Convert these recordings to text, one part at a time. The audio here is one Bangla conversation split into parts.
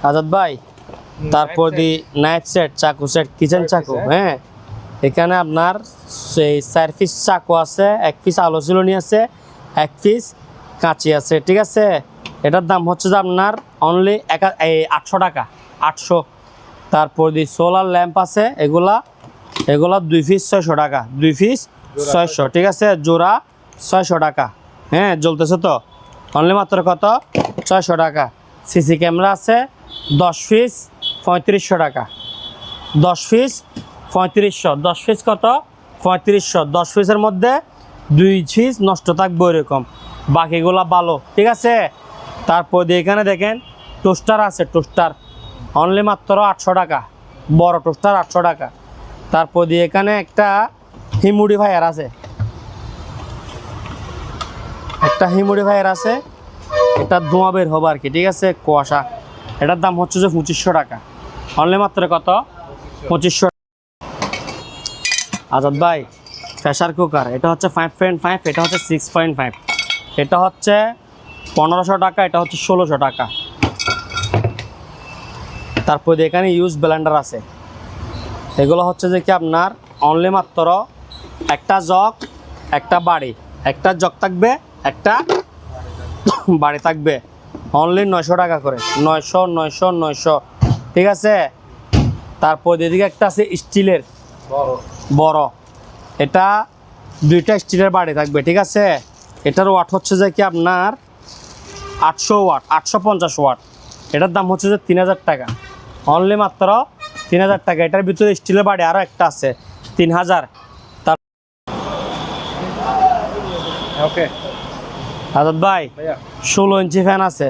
আজাদ ভাই, তারপর দি নাইফ সেট, চাকু সেট, কিচেন চাকু। হ্যাঁ, এখানে আপনার সেই 4 পিস চাকু আছে, 1 পিস আলো চিলনি আছে, 1 পিস কাঁচি আছে। ঠিক আছে, এটার দাম হচ্ছে যে আপনার অনলি 800 টাকা, 800। তারপর দি সোলার ল্যাম্প আছে, এগুলা 2 পিস 600 টাকা, 2 পিস 600। ঠিক আছে, জোড়া 600 টাকা। হ্যাঁ, জ্বলতেছে তো, অনলি মাত্র কত? 600 টাকা। সিসি ক্যামেরা আছে 10 পিস 3500 টাকা, 10 পিস 3500। 10 পিস কত? 3500। 10 পিসের মধ্যে 2 পিস নষ্ট থাকবে এরকম, বাকিগুলা ভালো। ঠিক আছে, তারপর দিয়ে এখানে দেখেন টোস্টার আছে, টোস্টার অনলি মাত্র 800 টাকা, বড় টোস্টার 800 টাকা। তারপর দিয়ে এখানে একটা হিমুডিফায়ার আছে, এটা ধোঁয়া বের হবে আর কি। ঠিক আছে, কুয়াশা, এটার দাম হচ্ছে যে 2500 টাকা, অনলি মাত্র কত? 2500। আজাদ ভাই, প্রেসার কুকার, এটা হচ্ছে 5.5, এটা হচ্ছে 6.5, এটা হচ্ছে 1500 টাকা, এটা হচ্ছে 1600 টাকা। তারপর এখানে ইউজ ব্লেন্ডার আছে, এগুলো হচ্ছে যে কি আপনার অনলি মাত্র একটা জগ, একটা বাড়ি, একটা জগ থাকবে, একটা বাড়ি থাকবে, অনলি 900 টাকা করে, 900 900 900। ঠিক আছে, তারপর এদিকে একটা আছে স্টিলের বড়, এটা 2টা স্টিলের বাড়ি থাকবে। ঠিক আছে, এটার ওয়াট হচ্ছে যে কি আপনার 800 ওয়াট, 850 ওয়াট। এটার দাম হচ্ছে যে 3000 টাকা, অনলি মাত্র 3000 টাকা। এটার ভিতরে স্টিলের বাড়ি আরও একটা আছে 3000। তার ওকে আজাদ ভাই, 16 ইঞ্চি ফ্যান আছে,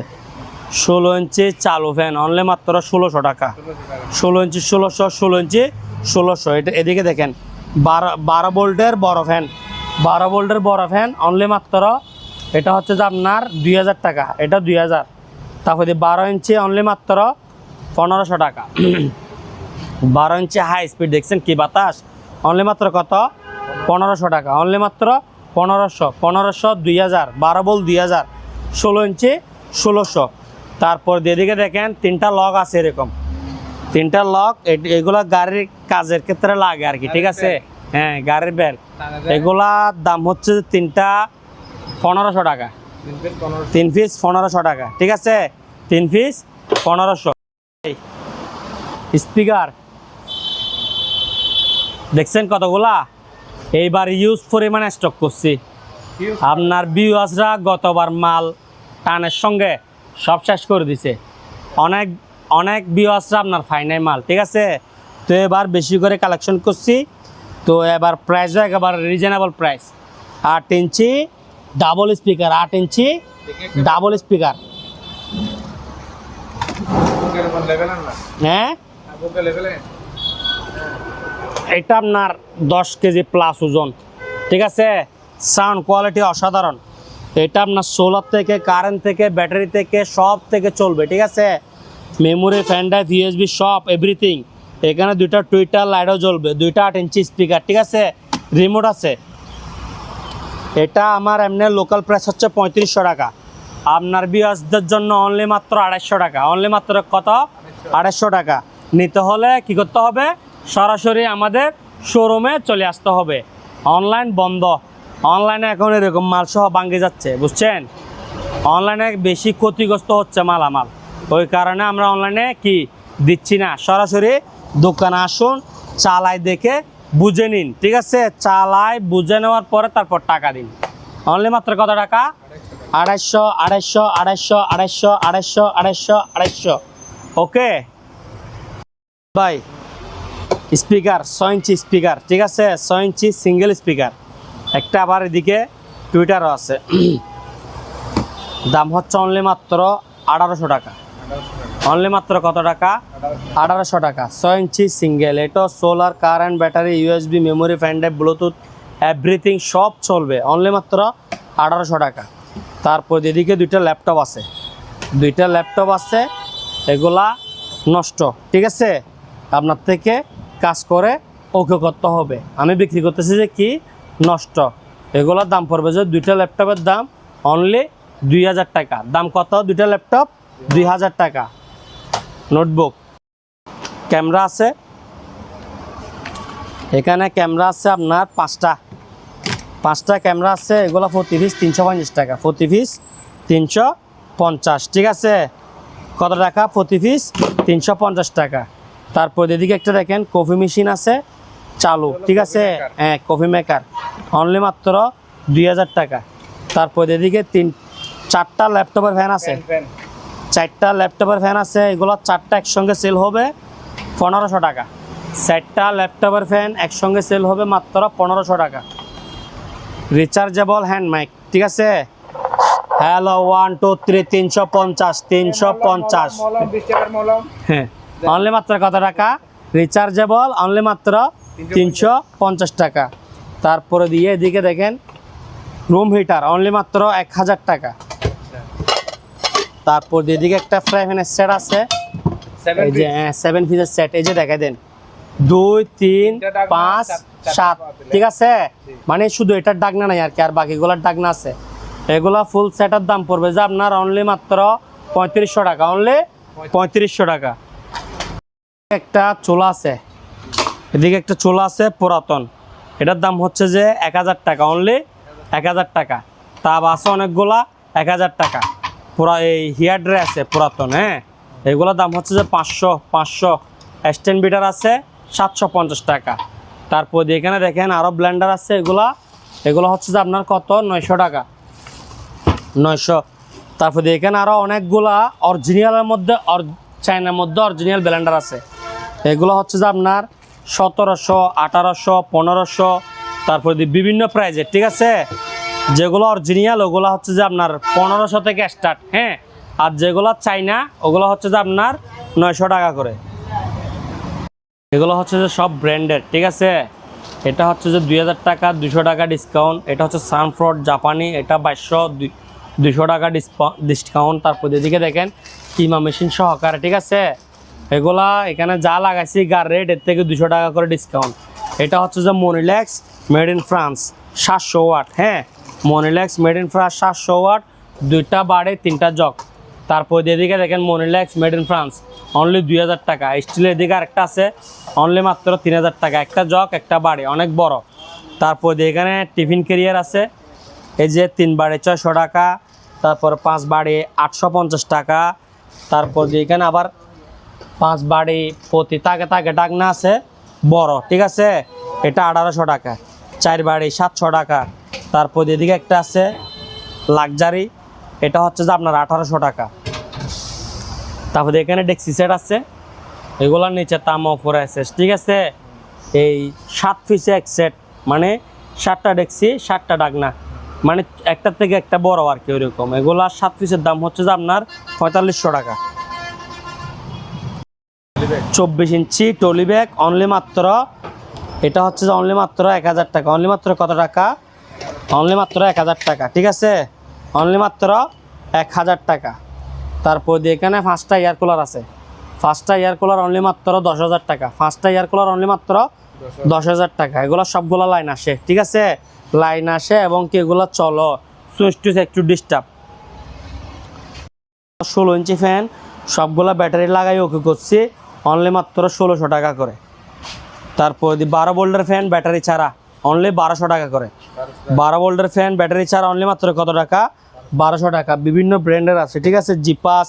16 ইঞ্চি চালু ফ্যান, অনলি মাত্র 1600 টাকা, 16 ইঞ্চি 1600, 16 ইঞ্চি 1600। এটা এদিকে দেখেন 12 ভোল্টের বড় ফ্যান, 12 ভোল্টের বড় ফ্যান, অনলি মাত্র এটা হচ্ছে যে আপনার 2000 টাকা, এটা 2000। তারপরে 12 ইঞ্চি অনলি মাত্র 1500 টাকা। 12 ইঞ্চি হাই স্পিড, দেখছেন কি বাতাস, অনলি মাত্র কত? 1500 টাকা, অনলি মাত্র 1500, 1500 2000, 12 ভোল্ট 2000, 16 ইঞ্চি 1600। তারপর এদিকে দেখেন 3টা লক আছে, এরকম 3টা লক, এগুলা গাড়ির কাজের ক্ষেত্রে লাগে আর কি। ঠিক আছে, হ্যাঁ, গাড়ির বেল, এগুলার দাম হচ্ছে 3টা 1500 টাকা, 3 পিস 1500 টাকা। ঠিক আছে, 3 পিস 1500। স্পিকার দেখছেন কতগুলা, এইবার ইউজ পরিমাণে স্টক করছি। আপনার ভিউয়ার্সরা গতবার মাল টানের সঙ্গে সব শেষ করে দিছে, অনেক ভিউয়ার্সরা আপনার ফাইনাল মাল। ঠিক আছে, তো এবার বেশি করে কালেকশন করছি, তো এবার প্রাইসও একেবারে রিজনেবল প্রাইস। 8 ইঞ্চি ডাবল স্পিকার, 8 ইঞ্চি ডাবল স্পিকার। হ্যাঁ, এটা আপনার 10 কেজি প্লাস ওজন। ঠিক আছে, সাউন্ড কোয়ালিটি অসাধারণ। এটা আপনার সোলার থেকে, কারেন্ট থেকে, ব্যাটারি থেকে, সব থেকে চলবে। ঠিক আছে, মেমোরি, ফ্যান ড্রাইভ, ইউএসবি সব এভরিথিং। এখানে 2টা টুইটার লাইটও জ্বলবে, 2টা 8 ইঞ্চি স্পিকার। ঠিক আছে, রিমোট আছে। এটা আমার এমনি লোকাল প্রাইস হচ্ছে 3500 টাকা, আপনার ভিউয়ার্সদের জন্য অনলি মাত্র 250 টাকা, অনলি মাত্র কত? 250 টাকা। নিতে হলে কি করতে হবে? সরাসরি আমাদের শোরুমে চলে আসতে হবে, অনলাইন বন্ধ। অনলাইনে এখন এরকম মাল সহ ভাঙে যাচ্ছে, বুঝছেন, অনলাইনে বেশি ক্ষতিগ্রস্ত হচ্ছে মালামাল, ওই কারণে আমরা অনলাইনে কি দিচ্ছি না। সরাসরি দোকানে আসুন, চালাই দেখে বুঝে নিন। ঠিক আছে, চালাই বুঝে নেওয়ার পরে তারপর টাকা দিন। অনলি মাত্র কত টাকা? 250, 250, 250, 250, 250, 250, 250। ওকে ভাই, স্পিকার 6 ইঞ্চি স্পিকার। ঠিক আছে, 6 ইঞ্চি সিঙ্গেল স্পিকার একটা, আবার এদিকে টুইটারও আছে। দাম হচ্ছে অনলি মাত্র 1800 টাকা, অনলি মাত্র কত টাকা? 1800 টাকা। 6 ইঞ্চি সিঙ্গেল, এটা solar, current, battery, USB, memory, fan drive, Bluetooth everything সব চলবে, অনলি মাত্র 1800 টাকা। তারপর এদিকে 2টা ল্যাপটপ আছে, 2টা ল্যাপটপ আছে, এগুলা নষ্ট। ঠিক আছে, আপনার থেকে কাজ করে ওকে করতে হবে। আমি বিক্রি করতেছি যে কি নষ্ট, এগুলোর দাম পড়বে যে 2টা ল্যাপটপের দাম অনলি 2000 টাকা। দাম কত? 2টা ল্যাপটপ 2000 টাকা। নোটবুক ক্যামেরা আছে, এখানে ক্যামেরা আছে আপনার পাঁচটা ক্যামেরা আছে, এগুলো প্রতি পিস 350 টাকা, প্রতি পিস 350, ঠিক আছে। কত টাকা প্রতি পিস? 350 টাকা। তারপর এদিকে একটা দেখেন কফি মেশিন আছে চালু, ঠিক আছে, হ্যাঁ কফি মেকার, অনলি মাত্র 2000 টাকা। তারপর এদিকে চারটা ল্যাপটপের ফ্যান আছে, চারটা ল্যাপটপের ফ্যান আছে, এগুলো চারটা একসঙ্গে সেল হবে 1500 টাকা। চারটা ল্যাপটপের ফ্যান একসঙ্গে সেল হবে মাত্র 1500 টাকা। রিচার্জেবল হ্যান্ড মাইক, ঠিক আছে। হ্যালো 1 2 3 350 হ্যাঁ, অনলি মাত্র কত টাকা? রিচার্জেবল অনলি মাত্র 350 টাকা। তারপরে দিয়ে এদিকে দেখেন রুম হিটার অনলি মাত্র 1000 টাকা। তারপর এদিকে একটা ফ্রাই প্যানের সেট আছে, এই যে 7 পিসের সেট, এই যে দেখা দেন 2 3 5 7, ঠিক আছে। মানে শুধু এটার ডাকনা নাই আর কি, আর বাকিগুলোর ডাকনা আছে। এগুলা ফুল সেটের দাম পড়বে যে আপনার অনলি মাত্র 3500 টাকা, অনলি 3500 টাকা। একটা চুলা আছে, এদিকে একটা চুলা আছে পুরাতন, এটার দাম হচ্ছে যে 1000 টাকা, অনলি 1000 টাকা। তাপ আছে অনেকগুলা 1000 টাকা। পুরা এই হিয়ার ড্রে আছে পুরাতন, হ্যাঁ, এগুলোর দাম হচ্ছে যে 500 স্ট্যান্ড বিটার আছে 750 টাকা। তারপর এখানে দেখেন আরও ব্লেন্ডার আছে, এগুলো হচ্ছে যে আপনার কত 900 টাকা, 900। তারপর এখানে আরও অনেকগুলা অরিজিনালের মধ্যে চায়নার মধ্যে অরিজিনাল ব্লেন্ডার আছে, এগুলো হচ্ছে যে আপনার 1700 1800 1500, তারপর বিভিন্ন প্রাইজের, ঠিক আছে। যেগুলো অরিজিনাল ওগুলো হচ্ছে যে আপনার 1500 থেকে স্টার্ট, হ্যাঁ, আর যেগুলো চাইনা ওগুলো হচ্ছে যে আপনার 900 টাকা করে। এগুলো হচ্ছে যে সব ব্র্যান্ডেড, ঠিক আছে। এটা হচ্ছে যে 2000 টাকা, 200 টাকা ডিসকাউন্ট। এটা হচ্ছে সানফ্রড জাপানি, এটা 2200, 200 টাকা ডিসকাউন্ট। তারপর এদিকে দেখেন কিমা মেশিন সহকারে, ঠিক আছে। এগুলা এখানে যা লাগাইছি গার রেট, এর থেকে 200 টাকা করে ডিসকাউন্ট। এটা হচ্ছে যে মনিলেক্স মেড ইন ফ্রান্স 700 ওয়াট, হ্যাঁ, মনিলেক্স মেড ইন ফ্রান্স 700 ওয়াট, 2টা বাড়ে 3টা জগ। তারপর এদিকে দেখেন মনিলেক্স মেড ইন ফ্রান্স অনলি 2000 টাকা। স্টিলের এদিকে আরেকটা আছে অনলি মাত্র 3000 টাকা, একটা জগ একটা বাড়ি অনেক বড়। তারপর এখানে টিফিন ক্যারিয়ার আছে, এই যে 3 বাড়ে 600 টাকা, তারপর 5 বাড়ে 850 টাকা। তারপর এখানে আবার 5 বাড়ি প্রতি তাকে ডাকনা আছে বড়, ঠিক আছে, এটা 1800 টাকা। 4 বাড়ি 700 টাকা। তারপর এদিকে একটা আছে লাক্সারি, এটা হচ্ছে যে আপনার 1800 টাকা। তারপর এখানে ডেক্সি সেট আছে, এগুলোর নিচে তামা উপরে আছে, ঠিক আছে। এই 7 পিসে এক সেট, মানে 7টা ডেক্সি 7টা ডাকনা, মানে একটার থেকে একটা বড় আর কি ওইরকম। এগুলা 7 পিসের দাম হচ্ছে যে আপনার 4500 টাকা। 24 ইঞ্চি টলি ব্যাগ অনলি মাত্র, এটা হচ্ছে যে অনলি মাত্র 1000 টাকা, অনলি মাত্র কত টাকা? অনলি মাত্র 1000 টাকা, ঠিক আছে, অনলি মাত্র 1000 টাকা। তারপর এখানে 5টা এয়ার কুলার আছে, 5টা এয়ার কুলার অনলি মাত্র 10,000 টাকা, 5টা এয়ার কুলার অনলি মাত্র 10,000 টাকা। এগুলো সবগুলো লাইন আসে, ঠিক আছে, লাইন আসে এবং কি এগুলো চলো সুইচ টুইচ একটু ডিস্টার্ব। 16 ইঞ্চি ফ্যান সবগুলো ব্যাটারি লাগাই ওকে করছি অনলি মাত্র 1600 টাকা করে। তারপর 12 ভোল্টের ফ্যান ব্যাটারি ছাড়া অনলি 1200 টাকা করে। 12 ভোল্টের ফ্যান ব্যাটারি ছাড়া অনলি মাত্র কত টাকা? 1200 টাকা। বিভিন্ন ব্র্যান্ডের আছে, ঠিক আছে, জিপাস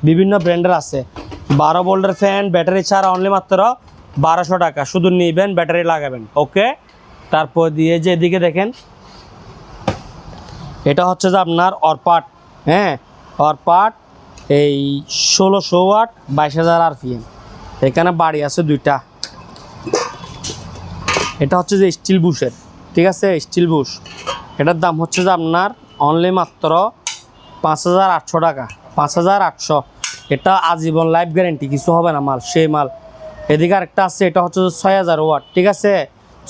বিভিন্ন ব্র্যান্ডের আছে। 12 ভোল্টের ফ্যান ব্যাটারি ছাড়া অনলি মাত্র 1200 টাকা, শুধু নিবেন ব্যাটারি লাগাবেন, ওকে। তারপর দিয়ে যে এদিকে দেখেন এটা হচ্ছে যে আপনার অরপাট, হ্যাঁ, অরপাট এই 1600 ওয়াট 22000 RPM। এখানে বাড়ি আছে 2টা। এটা হচ্ছে যে স্টিল বুশের, ঠিক আছে, স্টিল বুশ। এটার দাম হচ্ছে যে আপনার অনলি মাত্র 5800 টাকা, 5800। এটা আজীবন লাইফ গ্যারেন্টি, কিছু হবে না মাল, সেই মাল। এদিকে আরেকটা আছে, এটা হচ্ছে 6000 ওয়াট, ঠিক আছে,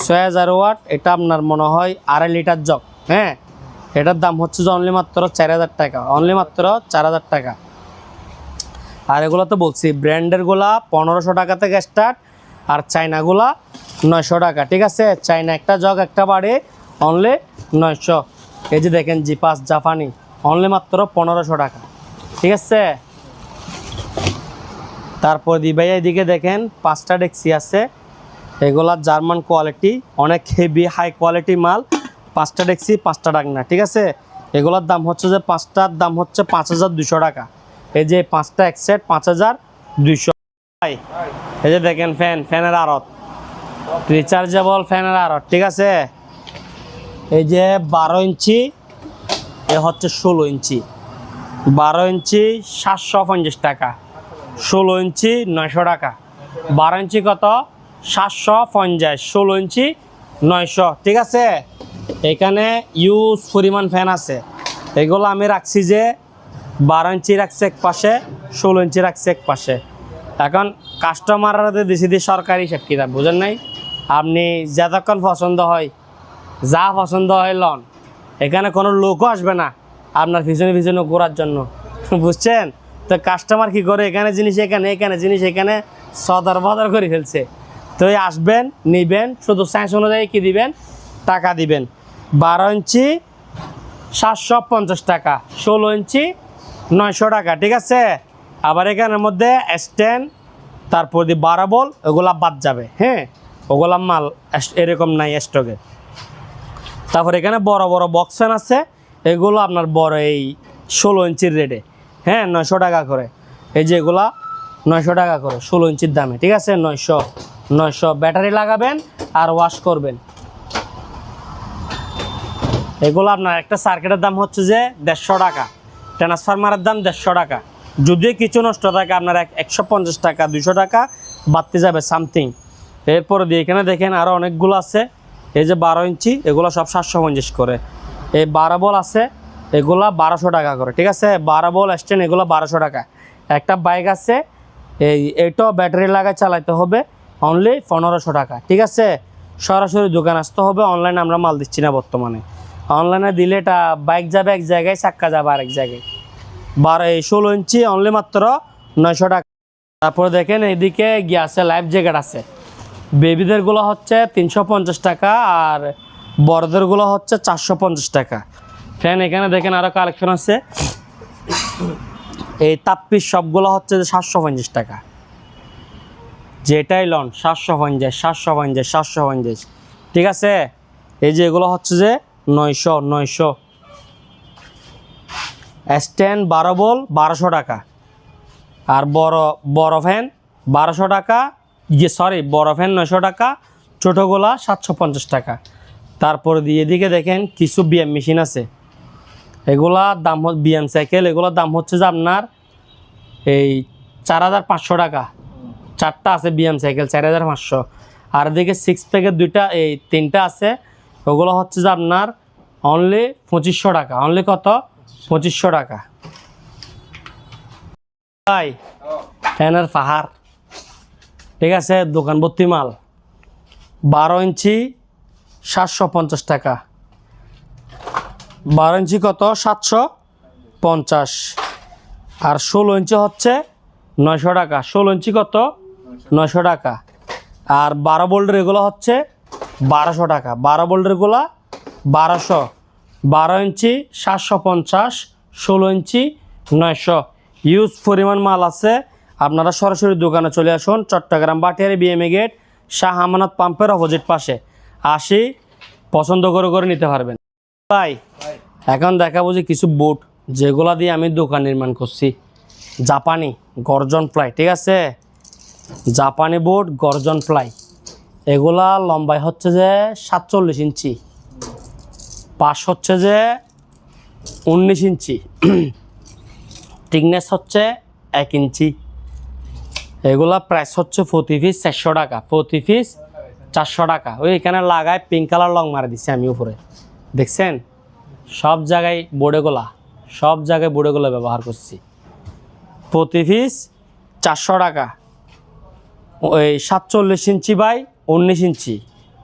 6000 ওয়াট। এটা আপনার মনে হয় 2.5 লিটার জগ, হ্যাঁ। এটার দাম হচ্ছে যে অনলি মাত্র 4000 টাকা, অনলি মাত্র 4000 টাকা। আর এগুলো তো বলছি ব্র্যান্ডেরগুলা 1500 টাকা থেকে স্টার্ট, আর চাইনাগুলা 900 টাকা, ঠিক আছে। চাইনা একটা জগ একটা বাড়ি অনলি 900। এই যে দেখেন জিপাস জাপানি অনলি মাত্র 1500 টাকা, ঠিক আছে। তারপর দি ভাই এদিকে দেখেন 5টা ডেক্সি আছে, এগুলা জার্মান কোয়ালিটি, অনেক হেভি হাই কোয়ালিটি মাল। 5টা ডেক্সি 5টা ডাকনা, ঠিক আছে। এগুলোর দাম হচ্ছে যে 5টার দাম হচ্ছে 5200 টাকা। এই যে 5টা এক সেট 5200। এই যে দেখেন ফ্যানের আড়ত, রিচার্জেবল ফ্যানের আড়ত, ঠিক আছে। এই যে 12 ইঞ্চি, এ হচ্ছে 16 ইঞ্চি। 12 ইঞ্চি 750 টাকা, 16 ইঞ্চি 900 টাকা। 12 ইঞ্চি কত? 750, 16 ইঞ্চি 900, ঠিক আছে। এখানে ইউজ পরিমাণ ফ্যান আছে, এগুলো আমি রাখছি যে 12 ইঞ্চি রাখছে এক পাশে, 16 ইঞ্চি রাখছে এক পাশে। এখন কাস্টমাররা দিছি দিয়ে সরকারি হিসাব কিতাব বুঝেন নাই, আপনি যতক্ষণ পছন্দ হয়, যা পছন্দ হয় লন, এখানে কোনো লোকও আসবে না আপনার পিছনে পিছনে ঘোরার জন্য, বুঝছেন তো। কাস্টমার কি করে, এখানে জিনিস এখানে, এখানে জিনিস এখানে, সদর বদর করে ফেলছে। তো এই আসবেন, নিবেন, শুধু সাইজ অনুযায়ী কি দিবেন, টাকা দিবেন। 12 ইঞ্চি 750 টাকা, 16 ইঞ্চি 900 টাকা, ঠিক আছে। আবার এখানের মধ্যে স্ট্যান্ড, তারপর দিয়ে 12 বল, ওগুলা বাদ যাবে, হ্যাঁ, ওগুলা মাল এরকম নাই স্টকে। তারপর এখানে বড় বড় বক্স ফ্যান আছে, এগুলো আপনার বড় এই 16 ইঞ্চির রেটে, হ্যাঁ, 900 টাকা করে। এই যে এগুলা 900 টাকা করে 16 ইঞ্চির দামে, ঠিক আছে। 900 ব্যাটারি লাগাবেন আর ওয়াশ করবেন। এগুলো আপনার একটা সার্কিটের দাম হচ্ছে যে 150 টাকা, ট্রান্সফরমারের দাম 150 টাকা। যদি কিছু নষ্ট থাকে আপনার 150 টাকা 200 টাকা বাড়তে যাবে সামথিং। এরপরে দিয়ে এখানে দেখেন আরও অনেকগুলো আছে। এই যে 12 ইঞ্চি, এগুলো সব 750 করে। এই 12 বল আছে, এগুলা 1200 টাকা করে, ঠিক আছে। 12 বল স্ট্যান্ড, এগুলো 1200 টাকা। একটা বাইক আছে, এইটাও ব্যাটারি লাগায় চালাতে হবে, অনলি 1500 টাকা, ঠিক আছে। সরাসরি দোকান আসতে হবে, অনলাইনে আমরা মাল দিচ্ছি না বর্তমানে। অনলাইনে দিলে এটা বাইক যাবে এক জায়গায়, চাক্কা যাবে আরেক জায়গায়। 16 ইঞ্চি অনলি মাত্র 900 টাকা। তারপরে দেখেন এইদিকে গিয়ে আছে লাইফ জ্যাকেট আছে, বেবিদেরগুলো হচ্ছে 350 টাকা, আর বড়দেরগুলো হচ্ছে 450 টাকা। ফ্যান এখানে দেখেন আরও কালেকশন আছে। এই তাপ্পির সবগুলো হচ্ছে যে 750 টাকা, যেটাই লন 750, ঠিক আছে। এই যে এগুলো হচ্ছে যে 900। স্ট্যান্ড 12 বল 1200 টাকা, আর বড় ফ্যান 1200 টাকা, বড় ফ্যান 900 টাকা, ছোটোগুলা 750 টাকা। তারপরে দিয়ে এদিকে দেখেন কিছু বিএম মেশিন আছে, এগুলার দাম বিএম সাইকেল, এগুলোর দাম হচ্ছে যে আপনার এই 4500 টাকা। 4টা আছে বিএম সাইকেল 4500। আর এদিকে 6 প্যাকের 2টা, এই 3টা আছে, ওগুলো হচ্ছে যে আপনার অনলি 2500 টাকা। অনলি কত? 2500 টাকা। ভাই ফ্যানের পাহাড়, ঠিক আছে, দোকান ভর্তি মাল। 12 ইঞ্চি 750 টাকা, 12 ইঞ্চি কত? 750। আর 16 ইঞ্চি হচ্ছে 900 টাকা। 16 ইঞ্চি কত? 900 টাকা। আর 12 বোল্টের এগুলো হচ্ছে 1200 টাকা। 12 বোল্টেরগুলো 1200। 12 ইঞ্চি 750, 16 ইঞ্চি 900। ইউজ পরিমাণ মাল আছে। আপনারা সরাসরি দোকানে চলে আসুন, চট্টগ্রাম বাটিয়ারি বিএমএ গেট, শাহ আমানত পাম্পের অপোজিট পাশে। আসি পছন্দ করে নিতে পারবেন। ভাই এখন দেখাবো যে কিছু বোর্ড, যেগুলা দিয়ে আমি দোকান নির্মাণ করছি। জাপানি গর্জন প্লাই, ঠিক আছে, জাপানি বোর্ড গর্জন প্লাই। এগুলা লম্বাই হচ্ছে যে 47 ইঞ্চি, পাশ হচ্ছে যে 19 ইঞ্চি, থিকনেস হচ্ছে 1 ইঞ্চি। এগুলা প্রাইস হচ্ছে প্রতি পিস 400 টাকা, প্রতি পিস 400 টাকা। ওই এখানে লাগায় পিঙ্ক কালার লং মারা দিচ্ছি আমি উপরে, দেখছেন? সব জায়গায় বোর্ডেগুলো ব্যবহার করছি। প্রতি পিস 400 টাকা। ওই 47 ইঞ্চি বাই 19 ইঞ্চি,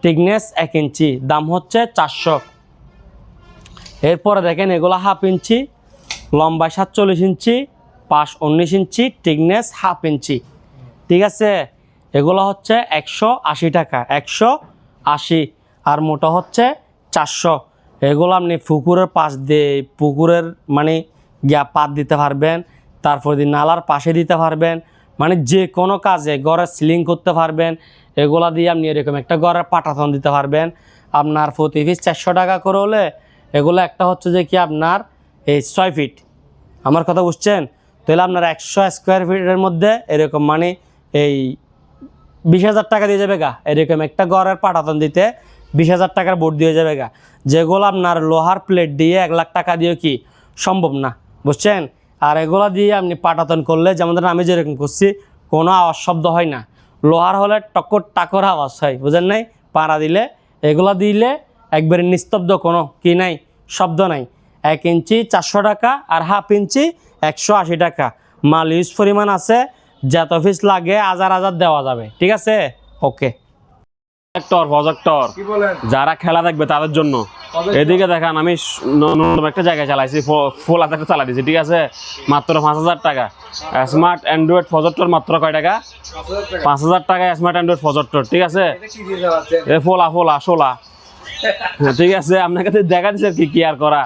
থিকনেস 1 ইঞ্চি, দাম হচ্ছে 400। এরপরে দেখেন এগুলো হাফ ইঞ্চি, লম্বায় 47 ইঞ্চি, পাশ 19 ইঞ্চি, থিকনেস হাফ ইঞ্চি, ঠিক আছে। এগুলো হচ্ছে 180 টাকা, 180। আর মোটা হচ্ছে 400। এগুলো আপনি পুকুরের পাশ দিয়ে, পুকুরের মানে পাত দিতে পারবেন, তারপর দিয়ে নালার পাশে দিতে পারবেন, মানে যে কোনো কাজে ঘরের সিলিং করতে পারবেন, এগুলা দিয়ে আপনি এরকম একটা ঘরের পাটাতন দিতে পারবেন। আপনার প্রতি পিস 400 টাকা করে হলে এগুলো একটা হচ্ছে যে কি আপনার এই 6 ফিট, আমার কথা বুঝছেন? তাহলে আপনার 100 স্কোয়ার ফিটের মধ্যে এরকম মানে এই 20,000 টাকা দিয়ে যাবে গা। এরকম একটা ঘরের পাটাতন দিতে 20,000 টাকার বোর্ড দিয়ে যাবে গা, যেগুলো আপনার লোহার প্লেট দিয়ে 1 লাখ টাকা দিয়ে কি সম্ভব না, বুঝছেন? আর এগুলা দিয়ে আপনি পাটাতন করলে যেমন ধরেন আমি যেরকম করছি কোনো আওয়াজ শব্দ হয় না। লোহার হলে টকর টাকর আওয়াজ হয়, বুঝেন নাই? পাড়া দিলে এগুলা দিলে একবারে নিস্তব্ধ, কোনো কি নাই, শব্দ নাই। 1 ইঞ্চি 400 টাকা আর হাফ ইঞ্চি 180 টাকা। মাল ইউজ পরিমাণ আছে, যত পিস লাগে হাজার হাজার দেওয়া যাবে, ঠিক আছে? ওকে। প্রজেক্টর যারা খেলা দেখবে তাদের জন্য এদিকে দেখান, আমি একটা জায়গায় চালাইছি, ফুল হাতে একটা চালাই দিয়েছি, ঠিক আছে? মাত্র 5,000 টাকা স্মার্ট অ্যান্ড্রয়েড প্রজেক্টর। মাত্র কয় টাকা? 5,000 টাকা স্মার্ট অ্যান্ড্রয়েড প্রজেক্টর, ঠিক আছে? এ ফোলা সোলা, ঠিক আছে? আপনাকে দেখা দিচ্ছে কি কি আর করা,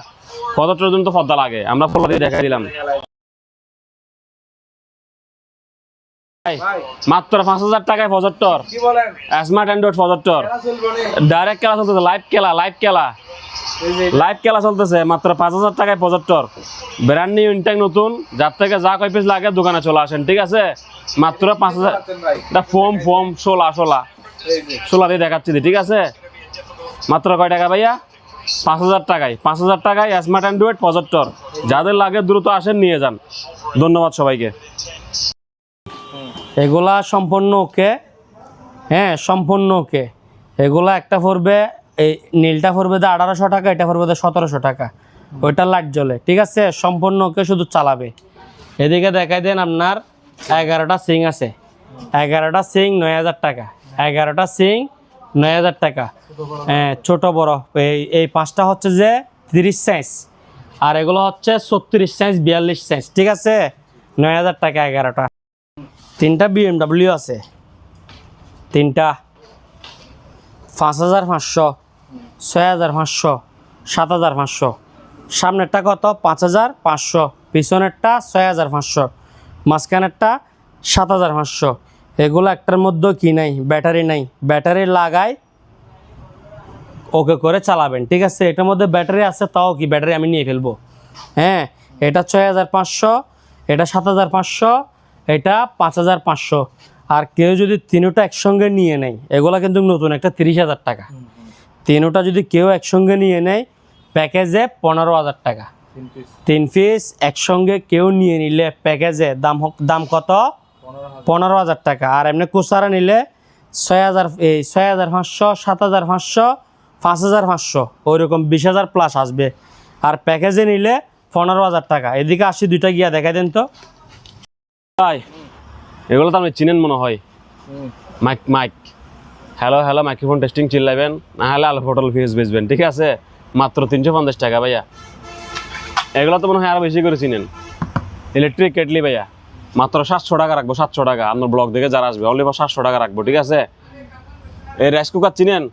প্রজেক্টরের জন্য তো পর্দা লাগে, আমরা ফোলা দিয়ে দেখা দিলাম। মাত্র 5,000 টাকায় projector, smart Android projector, direct খেলা চলতেছে, লাইভ খেলা চলতেছে। মাত্র 5,000 টাকায় প্রজেক্টর, ব্র্যান্ড নিউ ইনটেক নতুন, যার থেকে যা কয় পিস লাগে দোকানে চলে আসেন, ঠিক আছে? মাত্র 5,000। ফোম সোলা দিয়ে দেখাচ্ছি, ঠিক আছে? মাত্র কয় টাকা ভাইয়া? 5,000 টাকায়। 5,000 টাকায় স্মার্ট অ্যান্ড্রয়েড প্রজেক্টর, যাদের লাগে দ্রুত আসেন, নিয়ে যান। ধন্যবাদ সবাইকে। এগুলা সম্পূর্ণ ওকে, হ্যাঁ সম্পূর্ণ ওকে। এগুলা একটা পড়বে, এই নীলটা পড়বে 1800 টাকা, এটা পড়বে 1700 টাকা, ওইটা লাইট জ্বলে, ঠিক আছে? সম্পূর্ণ ওকে, শুধু চালাবে। এদিকে দেখাই দেন আপনার 11টা সিং আছে, 11টা সিং 9,000 টাকা, 11টা সিং 9,000 টাকা। হ্যাঁ ছোট বড় এই 5টা হচ্ছে যে 30 সাইজ, আর এগুলো হচ্ছে 36 সাইজ 42 সাইজ, ঠিক আছে? 9,000 টাকা 11টা। 3টা BMW আছে, 3টা 5,500, 6,500, 7,500। সামনেরটা কত? 5,500, পিছনেরটা 6,500, মাঝখানেরটা 7,500। এগুলো একটার মধ্যে কি নাই, ব্যাটারি নাই, ব্যাটারি লাগাই ওকে করে চালাবেন, ঠিক আছে? এটার মধ্যে ব্যাটারি আছে, তাও কি ব্যাটারি আমি নিয়ে ফেলবো। হ্যাঁ এটা 6,500, এটা 7,500, এটা 5,500। আর কেউ যদি তিনোটা একসঙ্গে নিয়ে নেয়, এগুলো কিন্তু নতুন একটা 30,000 টাকা। তিনোটা যদি কেউ একসঙ্গে নিয়ে নেয় প্যাকেজে 15,000 টাকা। 3 পিস একসঙ্গে কেউ নিয়ে নিলে প্যাকেজে দাম কত? 15,000 টাকা। আর এমনি কুসারা নিলে 6,500, 7,500, 5,500, ওইরকম 20,000 প্লাস আসবে। আর প্যাকেজে নিলে 15,000 টাকা। এদিকে আসি, দুইটা গিয়া দেখাই দেন তো ভাই। এগুলো তো আপনি চিনেন মনে হয়, মাইক হ্যালো মাইক্রোফোন টেস্টিং চিল্লাবেন, না হলে আলো হোটেল ফিস বেচবেন, ঠিক আছে? মাত্র 350 টাকা ভাইয়া। এগুলো তো মনে হয় আরো বেশি করে চিনেন। ইলেকট্রিক কেটলি ভাইয়া, মাত্র 700 টাকা রাখবো, 700 টাকা। আপনার ব্লগ দেখে যারা আসবে অনলি 700 টাকা রাখবো, ঠিক আছে? এই রাইস কুকার চিনেন,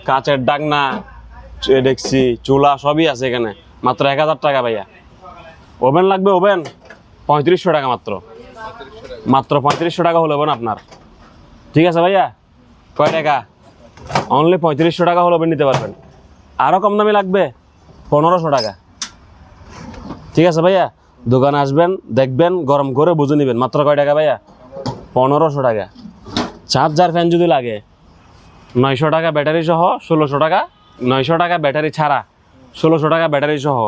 কাঁচের ডাকনা, ডেকচি, চুলা সবই আছে এখানে, মাত্র 1,000 টাকা ভাইয়া। ওভেন লাগবে, ওভেন 3500 টাকা মাত্র 3500 টাকা হলো ওভেন আপনার, ঠিক আছে ভাইয়া? কয় টাকা? অনলি 3500 টাকা হলো ওভেন নিতে পারবেন। আরও কম দামি লাগবে 1500 টাকা, ঠিক আছে ভাইয়া? দোকানে আসবেন, দেখবেন, গরম করে বুঝে নেবেন। মাত্র কয় টাকা ভাইয়া? 1500 টাকা। চার্জার ফ্যান যদি লাগে 900 টাকা ব্যাটারি সহ, 1600 টাকা। 900 টাকা ব্যাটারি ছাড়া, 1600 টাকা ব্যাটারি সহ।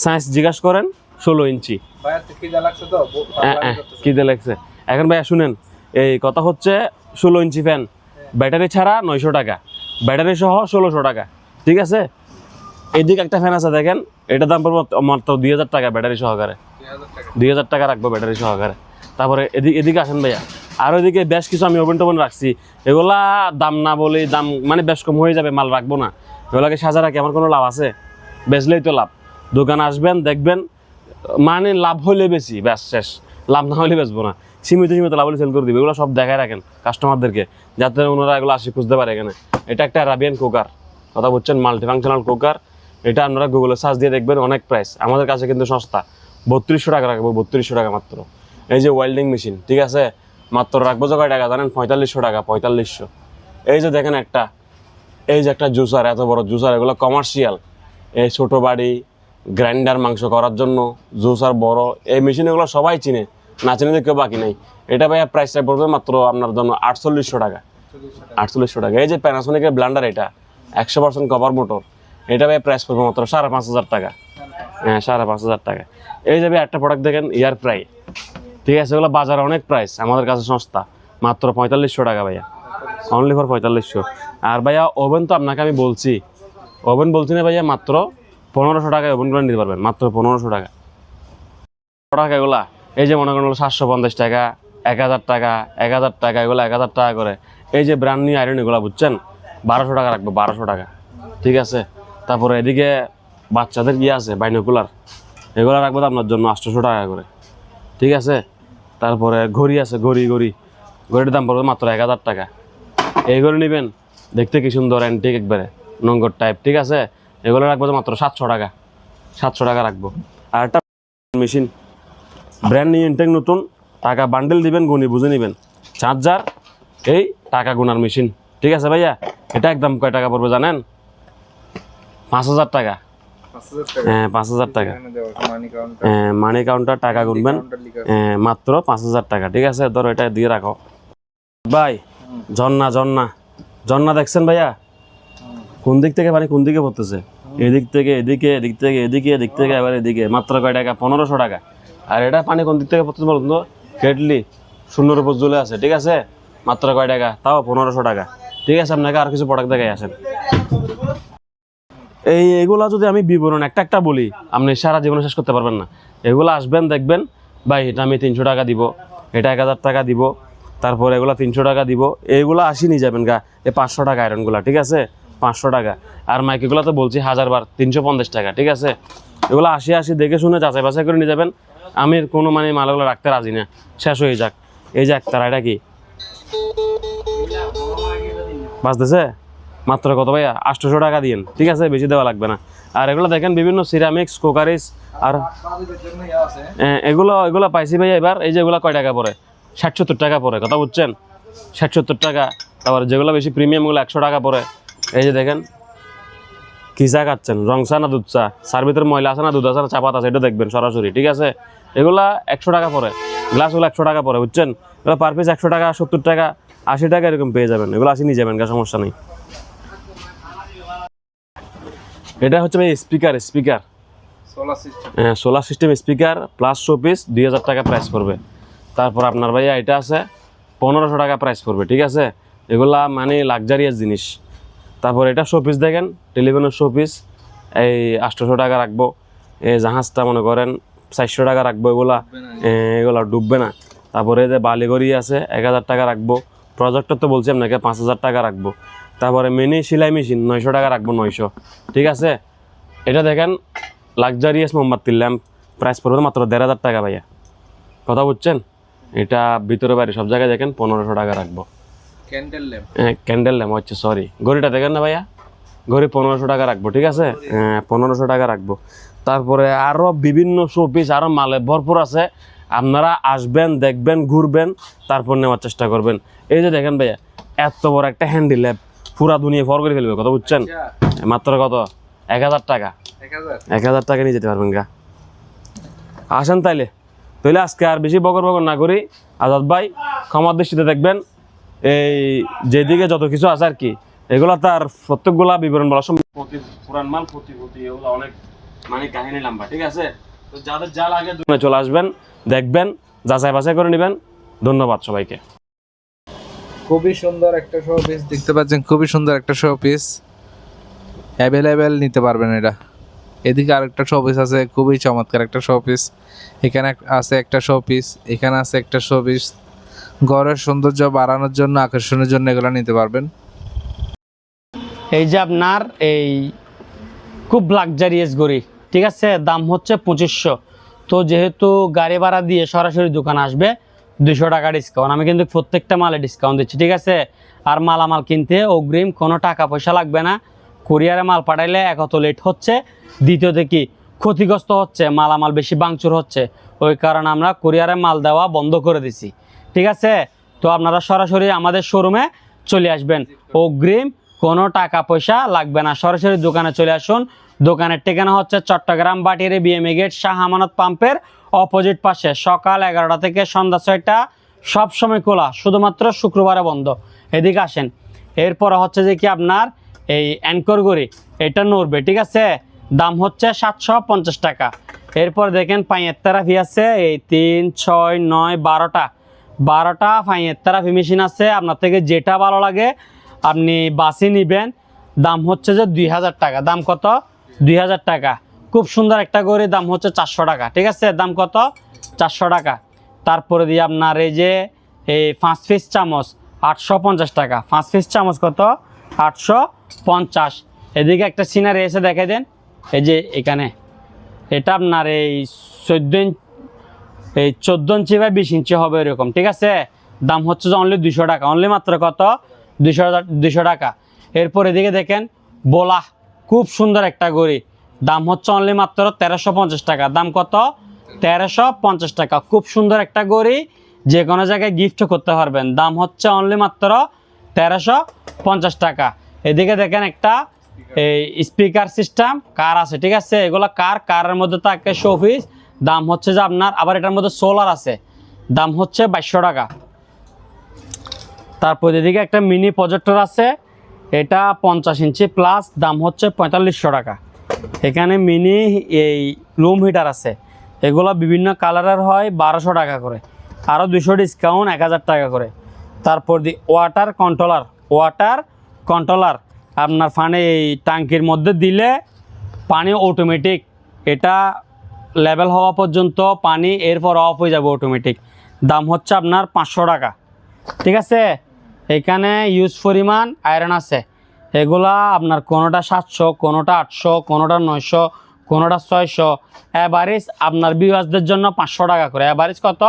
সাইজ জিজ্ঞাসা করেন, 16 ইঞ্চি। কি দিয়ে লাগছে এখন ভাইয়া? শুনেন, এই কথা হচ্ছে 16 ইঞ্চি ফ্যান, ব্যাটারি ছাড়া 900 টাকা, ব্যাটারি সহ 1600 টাকা, ঠিক আছে? এদিকে একটা ফ্যান আছে দেখেন, এটার দাম পড়বে মাত্র 2,000 টাকা ব্যাটারি সহকারে। 2,000 টাকা রাখবো ব্যাটারি সহকারে। তারপরে এদিকে আসেন ভাইয়া, আর ওইদিকে বেশ কিছু আমি ওভেন টোভেন রাখছি, এগুলা দাম না বলেই, দাম মানে বেশ কম হয়ে যাবে, মাল রাখবো না। এগুলাকে সাজা রাখি, আমার কোনো লাভ আছে? বেচলেই তো লাভ। দোকানে আসবেন, দেখবেন, মানে লাভ হলে বেশি, ব্যাস শেষ। লাভ না হলে বেচবো না, সীমিত লাভ হলে সেল করে দিবে। এগুলো সব দেখায় রাখেন কাস্টমারদেরকে, যাতে ওনারা এগুলো আসি খুঁজতে পারে এখানে। এটা একটা অ্যারাবিয়ান কুকার, কথা বলছেন, মাল্টিফাংশনাল কুকার। এটা আপনারা গুগলে সার্চ দিয়ে দেখবেন, অনেক প্রাইস। আমাদের কাছে কিন্তু সস্তা, 3200 টাকা রাখবো, 3200 টাকা মাত্র। এই যে ওয়েল্ডিং মেশিন, ঠিক আছে? মাত্র রাখবো যে কয় টাকা জানেন? 4500 টাকা, 4500। এই যে দেখেন একটা, এই যে একটা জুসার, এত বড় জুসার, এগুলো কমার্শিয়াল। এই ছোট বাড়ি, গ্রাইন্ডার মাংস করার জন্য, জুসার বড়, এই মেশিন এগুলো সবাই চিনে, না চিনে তো কেউ বাকি নেই। এটা ভাইয়া প্রাইসটা পড়বে মাত্র আপনার জন্য 4800 টাকা, 4800 টাকা। এই যে প্যানাসোনিকের ব্লেন্ডার, এটা 100% কভার মোটর, এটা ভাইয়া প্রাইস পড়বে মাত্র 5500 টাকা। হ্যাঁ, 5500 টাকা। এই যে ভাই একটা প্রোডাক্ট দেখেন, এয়ার ফ্রাই, ঠিক আছে, এগুলো বাজারে অনেক প্রাইস, আমাদের কাছে সস্তা, মাত্র 4500 টাকা ভাইয়া, অনলি ফর 4500। আর ভাইয়া ওভেন তো আপনাকে আমি বলছি, ওভেন বলছি না ভাইয়া, মাত্র 1500 টাকায় ওভেনগুলো নিতে পারবেন, মাত্র 1500 টাকা। টাকা এগুলা, এই যে মনে করেন 750 টাকা, 1000 টাকা, 1000 টাকা, এগুলো 1000 টাকা করে। এই যে ব্র্যান্ড নিউ আয়রন এগুলো বুঝছেন, 1200 টাকা রাখবো, 1200 টাকা, ঠিক আছে। তারপরে এদিকে বাচ্চাদের ইয়ে আছে বাইনোকুলার, এগুলো রাখবো তো আপনার জন্য 800 টাকা করে, ঠিক আছে। তারপরে ঘড়ি আছে, ঘড়ির দাম পড়বে মাত্র 1000 টাকা। এই ঘড়ি নেবেন, দেখতে কি সুন্দর, অ্যান্টিক একবারে, নঙ্গর টাইপ, ঠিক আছে। এগুলো রাখবো তো মাত্র 700 টাকা, 700 টাকা রাখবো। আর একটা মেশিন, ব্র্যান্ড নিউ ইনটেক নতুন, টাকা বান্ডেল দিবেন, গুনি বুঝে নেবেন, চার্জার, এই টাকা গুনার মেশিন, ঠিক আছে ভাইয়া। এটা একদম কয় টাকা পড়বে জানেন? 5000 টাকা। হ্যাঁ, 5000 টাকা। হ্যাঁ, মানি কাউন্টার, টাকা গুনবেন, মাত্র 5000 টাকা, ঠিক আছে। ধরো এটা দিয়ে রাখো ভাই। ঝর্ণা দেখছেন ভাইয়া? কোন দিক থেকে পানি কোন দিকে পড়তেছে? এদিক থেকে এদিকে, এদিক থেকে এদিকে, এদিক থেকে আবার এদিকে, মাত্র কয় টাকা? 1500 টাকা। আর এটা পানি কোন দিক থেকে পড়তেছে বলুন তো? কেটলি শূন্যর উপর জ্বলে আছে, ঠিক আছে, মাত্র কয় টাকা? তাও 1500 টাকা, ঠিক আছে। আপনাকে আর কিছু প্রোডাক্ট দেখাই আসেন। এইগুলা যদি আমি বিবরণ একটা একটা বলি, আপনি সারা জীবনে শেষ করতে পারবেন না। এগুলো আসবেন, দেখবেন ভাই, এটা আমি 300 টাকা দিব, এটা 1000 টাকা দিব, তারপর এগুলো 300 টাকা দিব, এইগুলো 80 নিয়ে যাবেন গা। এই 500 টাকা আয়রনগুলো, ঠিক আছে, 500 টাকা। আর মাইকগুলো তো বলছি 1000 বার, 350 টাকা, ঠিক আছে। এগুলো 80 দেখে শুনে যাচাই বাছাই করে নিয়ে যাবেন। আমি কোনো মানে মালগুলো রাখতে রাজি না, শেষ হয়ে যাক। এই যে একতারা, এটা কি বাঁচতেছে? মাত্র কত ভাইয়া? 800 টাকা দিন, ঠিক আছে, বেশি দেওয়া লাগবে না। আর এগুলো দেখেন বিভিন্ন সিরামিক্স, কোকারিস, আর এগুলো পাইছি ভাইয়া এবার। এই যে এগুলো কয় টাকা পড়ে? 60-70 টাকা পড়ে, কথা বুঝছেন, 60-70 টাকা। তারপরে যেগুলো বেশি প্রিমিয়ামগুলো 100 টাকা পড়ে। এই যে দেখেন, কি চা খাচ্ছেন, রং চা না দুধ চা, চার ভিতরে ময়লা আছে না দুধ আছে না চাপাত আছে, এটা দেখবেন সরাসরি, ঠিক আছে। এগুলা 100 টাকা পড়ে, গ্লাসগুলো 100 টাকা পড়ে, বুঝছেন। এগুলো পার পিস 100 টাকা, 70 টাকা, 80 টাকা এরকম পেয়ে যাবেন। এগুলো 80 নিয়ে যাবেন, সমস্যা নেই। এটা হচ্ছে ভাই স্পিকার, হ্যাঁ, solar system speaker plus showpiece, 2000 টাকা প্রাইস পড়বে। তারপর আপনার ভাইয়া এটা আছে 1500 টাকা প্রাইস পড়বে, ঠিক আছে। এগুলা মানে লাক্সারিয়াস জিনিস। তারপর এটা শোপিস দেখেন, টেলিফোনের শোপিস, এই 800 টাকা রাখবো। এই জাহাজটা মনে করেন 400 টাকা রাখবো, এগুলা ডুববে না। তারপরে যে বালিগড়ি আছে 1000 টাকা রাখবো। প্রজেক্টর তো বলছি আপনাকে 5000 টাকা রাখবো। তারপরে মিনি সেলাই মেশিন 900 টাকা রাখবো, 900, ঠিক আছে। এটা দেখেন লাক্সারিয়াস মোমবাতির ল্যাম্প, প্রাইস পড়বে মাত্র 1500 টাকা ভাইয়া, কথা বুঝছেন। এটা ভিতরে বাইরে সব জায়গায় দেখেন 1500 টাকা রাখবো। ক্যান্ডেল ল্যাম্প হচ্ছে, সরি, ঘড়িটা দেখেন না ভাইয়া, ঘড়ি 1500 টাকা রাখবো, ঠিক আছে, 1500 টাকা রাখবো। তারপরে আরও বিভিন্ন শোপিস, আরও মালে ভরপুর আছে। আপনারা আসবেন, দেখবেন, ঘুরবেন, তারপর নেওয়ার চেষ্টা করবেন। এই যে দেখেন ভাইয়া, এত বড় একটা হ্যান্ডি ল্যাম্প, পুরা দুনিয়া ফর করে ফেলবে, কথা বুঝছেন। মাত্র কত? 1000 টাকা, 1000 টাকা নিয়ে যেতে পারবেন গা। আসেন তাইলে আজকে আর বেশি বকর না করি। আজাদ ভাই ক্ষমার দৃষ্টিতে দেখবেন, এই যেদিকে যত কিছু আছে আর কি, এগুলা তার প্রত্যেকগুলা বিবরণ বলা সম্ভব। পুরান মাল প্রতি এগুলো অনেক মানে কাহিনী লম্বা, ঠিক আছে। তো যাদের যা লাগে চলে আসবেন, দেখবেন, যাচাই বাছাই করে নেবেন। ধন্যবাদ সবাইকে। খুবই সুন্দর একটা শো পিস দেখতে পাচ্ছেন, খুবই সুন্দর একটা শো পিস, অ্যাভেলেবেল নিতে পারবেন এটা। এদিকে আরেকটা শো পিস আছে, খুবই চমৎকার একটা শো পিস। এখানে আছে একটা শো পিস, এখানে আছে একটা শো পিস। ঘরের সৌন্দর্য বাড়ানোর জন্য, আকর্ষণের জন্য এগুলো নিতে পারবেন। এই যে আপনার এই খুব লাক্সারিয়াস ঘড়ি, ঠিক আছে, দাম হচ্ছে 2500। তো যেহেতু গাড়ি ভাড়া দিয়ে সরাসরি দোকান আসবে, 200 টাকা ডিসকাউন্ট। আমি কিন্তু প্রত্যেকটা মালে ডিসকাউন্ট দিচ্ছি, ঠিক আছে। আর মালামাল কিনতে অগ্রিম কোনো টাকা পয়সা লাগবে না। কুরিয়ারে মাল পাঠাইলে এক তো লেট হচ্ছে, দ্বিতীয়তে কি ক্ষতিগ্রস্ত হচ্ছে, মালামাল বেশি ভাঙচুর হচ্ছে, ওই কারণে আমরা কুরিয়ারে মাল দেওয়া বন্ধ করে দিছি, ঠিক আছে। তো আপনারা সরাসরি আমাদের শোরুমে চলে আসবেন, অগ্রিম কোনো টাকা পয়সা লাগবে না, সরাসরি দোকানে চলে আসুন। দোকানের ঠিকানা হচ্ছে চট্টগ্রাম বাটিয়ারি বিএমএ গেট শাহ আমানত পাম্পের অপোজিট পাশে, সকাল 11টা থেকে সন্ধ্যা 6টা, সব সময় খোলা, শুধুমাত্র শুক্রবারে বন্ধ। এদিকে আসেন। এরপর হচ্ছে যে কি আপনার এই অ্যাঙ্কর গড়ি, এটা নড়বে, ঠিক আছে, দাম হচ্ছে 750 টাকা। এরপর দেখেন পাইয়ের থেরাপি আছে, এই 3, 6, 9, 12টা পাইয়ের থেরাপি মেশিন আছে। আপনার থেকে যেটা ভালো লাগে আপনি বাসি নেবেন। দাম হচ্ছে যে 2000 টাকা। দাম কত? 2000 টাকা। খুব সুন্দর একটা গড়ি, দাম হচ্ছে 400 টাকা, ঠিক আছে। দাম কত? 400 টাকা। তারপরে দিয়ে আপনার এই যে এই 5 পিস চামচ 850 টাকা। 5 পিস চামচ কত? 850। এদিকে একটা সিনারি এসে দেখাই দেন, এই যে এখানে, এটা আপনার এই 14 ইঞ্চি বা 20 ইঞ্চি হবে এরকম, ঠিক আছে। দাম হচ্ছে যে অনলি 200 টাকা, অনলি মাত্র কত? 200 টাকা। এরপর এদিকে দেখেন বোলা, খুব সুন্দর একটা ঘড়ি, দাম হচ্ছে অনলি মাত্র 1350 টাকা। দাম কত? 1350 টাকা। খুব সুন্দর একটা ঘড়ি, যে কোনো জায়গায় গিফট করতে পারবেন। দাম হচ্ছে অনলি মাত্র 1350 টাকা। এদিকে দেখেন একটা এই স্পিকার সিস্টেম কার আছে, ঠিক আছে। এগুলো কারের মধ্যে থাকে শোপিস। দাম হচ্ছে যে আপনার, আবার এটার মধ্যে সোলার আছে, দাম হচ্ছে 2200 টাকা। তারপর এদিকে একটা মিনি প্রজেক্টর আছে, এটা 50 ইঞ্চি প্লাস, দাম হচ্ছে 4500 টাকা। এখানে মিনি এই রুম হিটার আছে, এগুলো বিভিন্ন কালারের হয়, 1200 টাকা করে, আরও 200 ডিসকাউন্ট, 1000 টাকা করে। তারপর ওয়াটার কন্ট্রোলার আপনার পানি এই ট্যাঙ্কির মধ্যে দিলে পানি অটোমেটিক, এটা লেভেল হওয়া পর্যন্ত পানি, এরপর অফ হয়ে যাবে অটোমেটিক। দাম হচ্ছে আপনার 500 টাকা, ঠিক আছে। এখানে ইউজ পরিমাণ আয়রন আছে, এগুলা আপনার কোনোটা 700, কোনোটা 800, কোনোটা 900, কোনোটা 600। অ্যাভারেজ আপনার ভিউয়ার্সদের জন্য 500 টাকা করে, অ্যাভারেজ কত?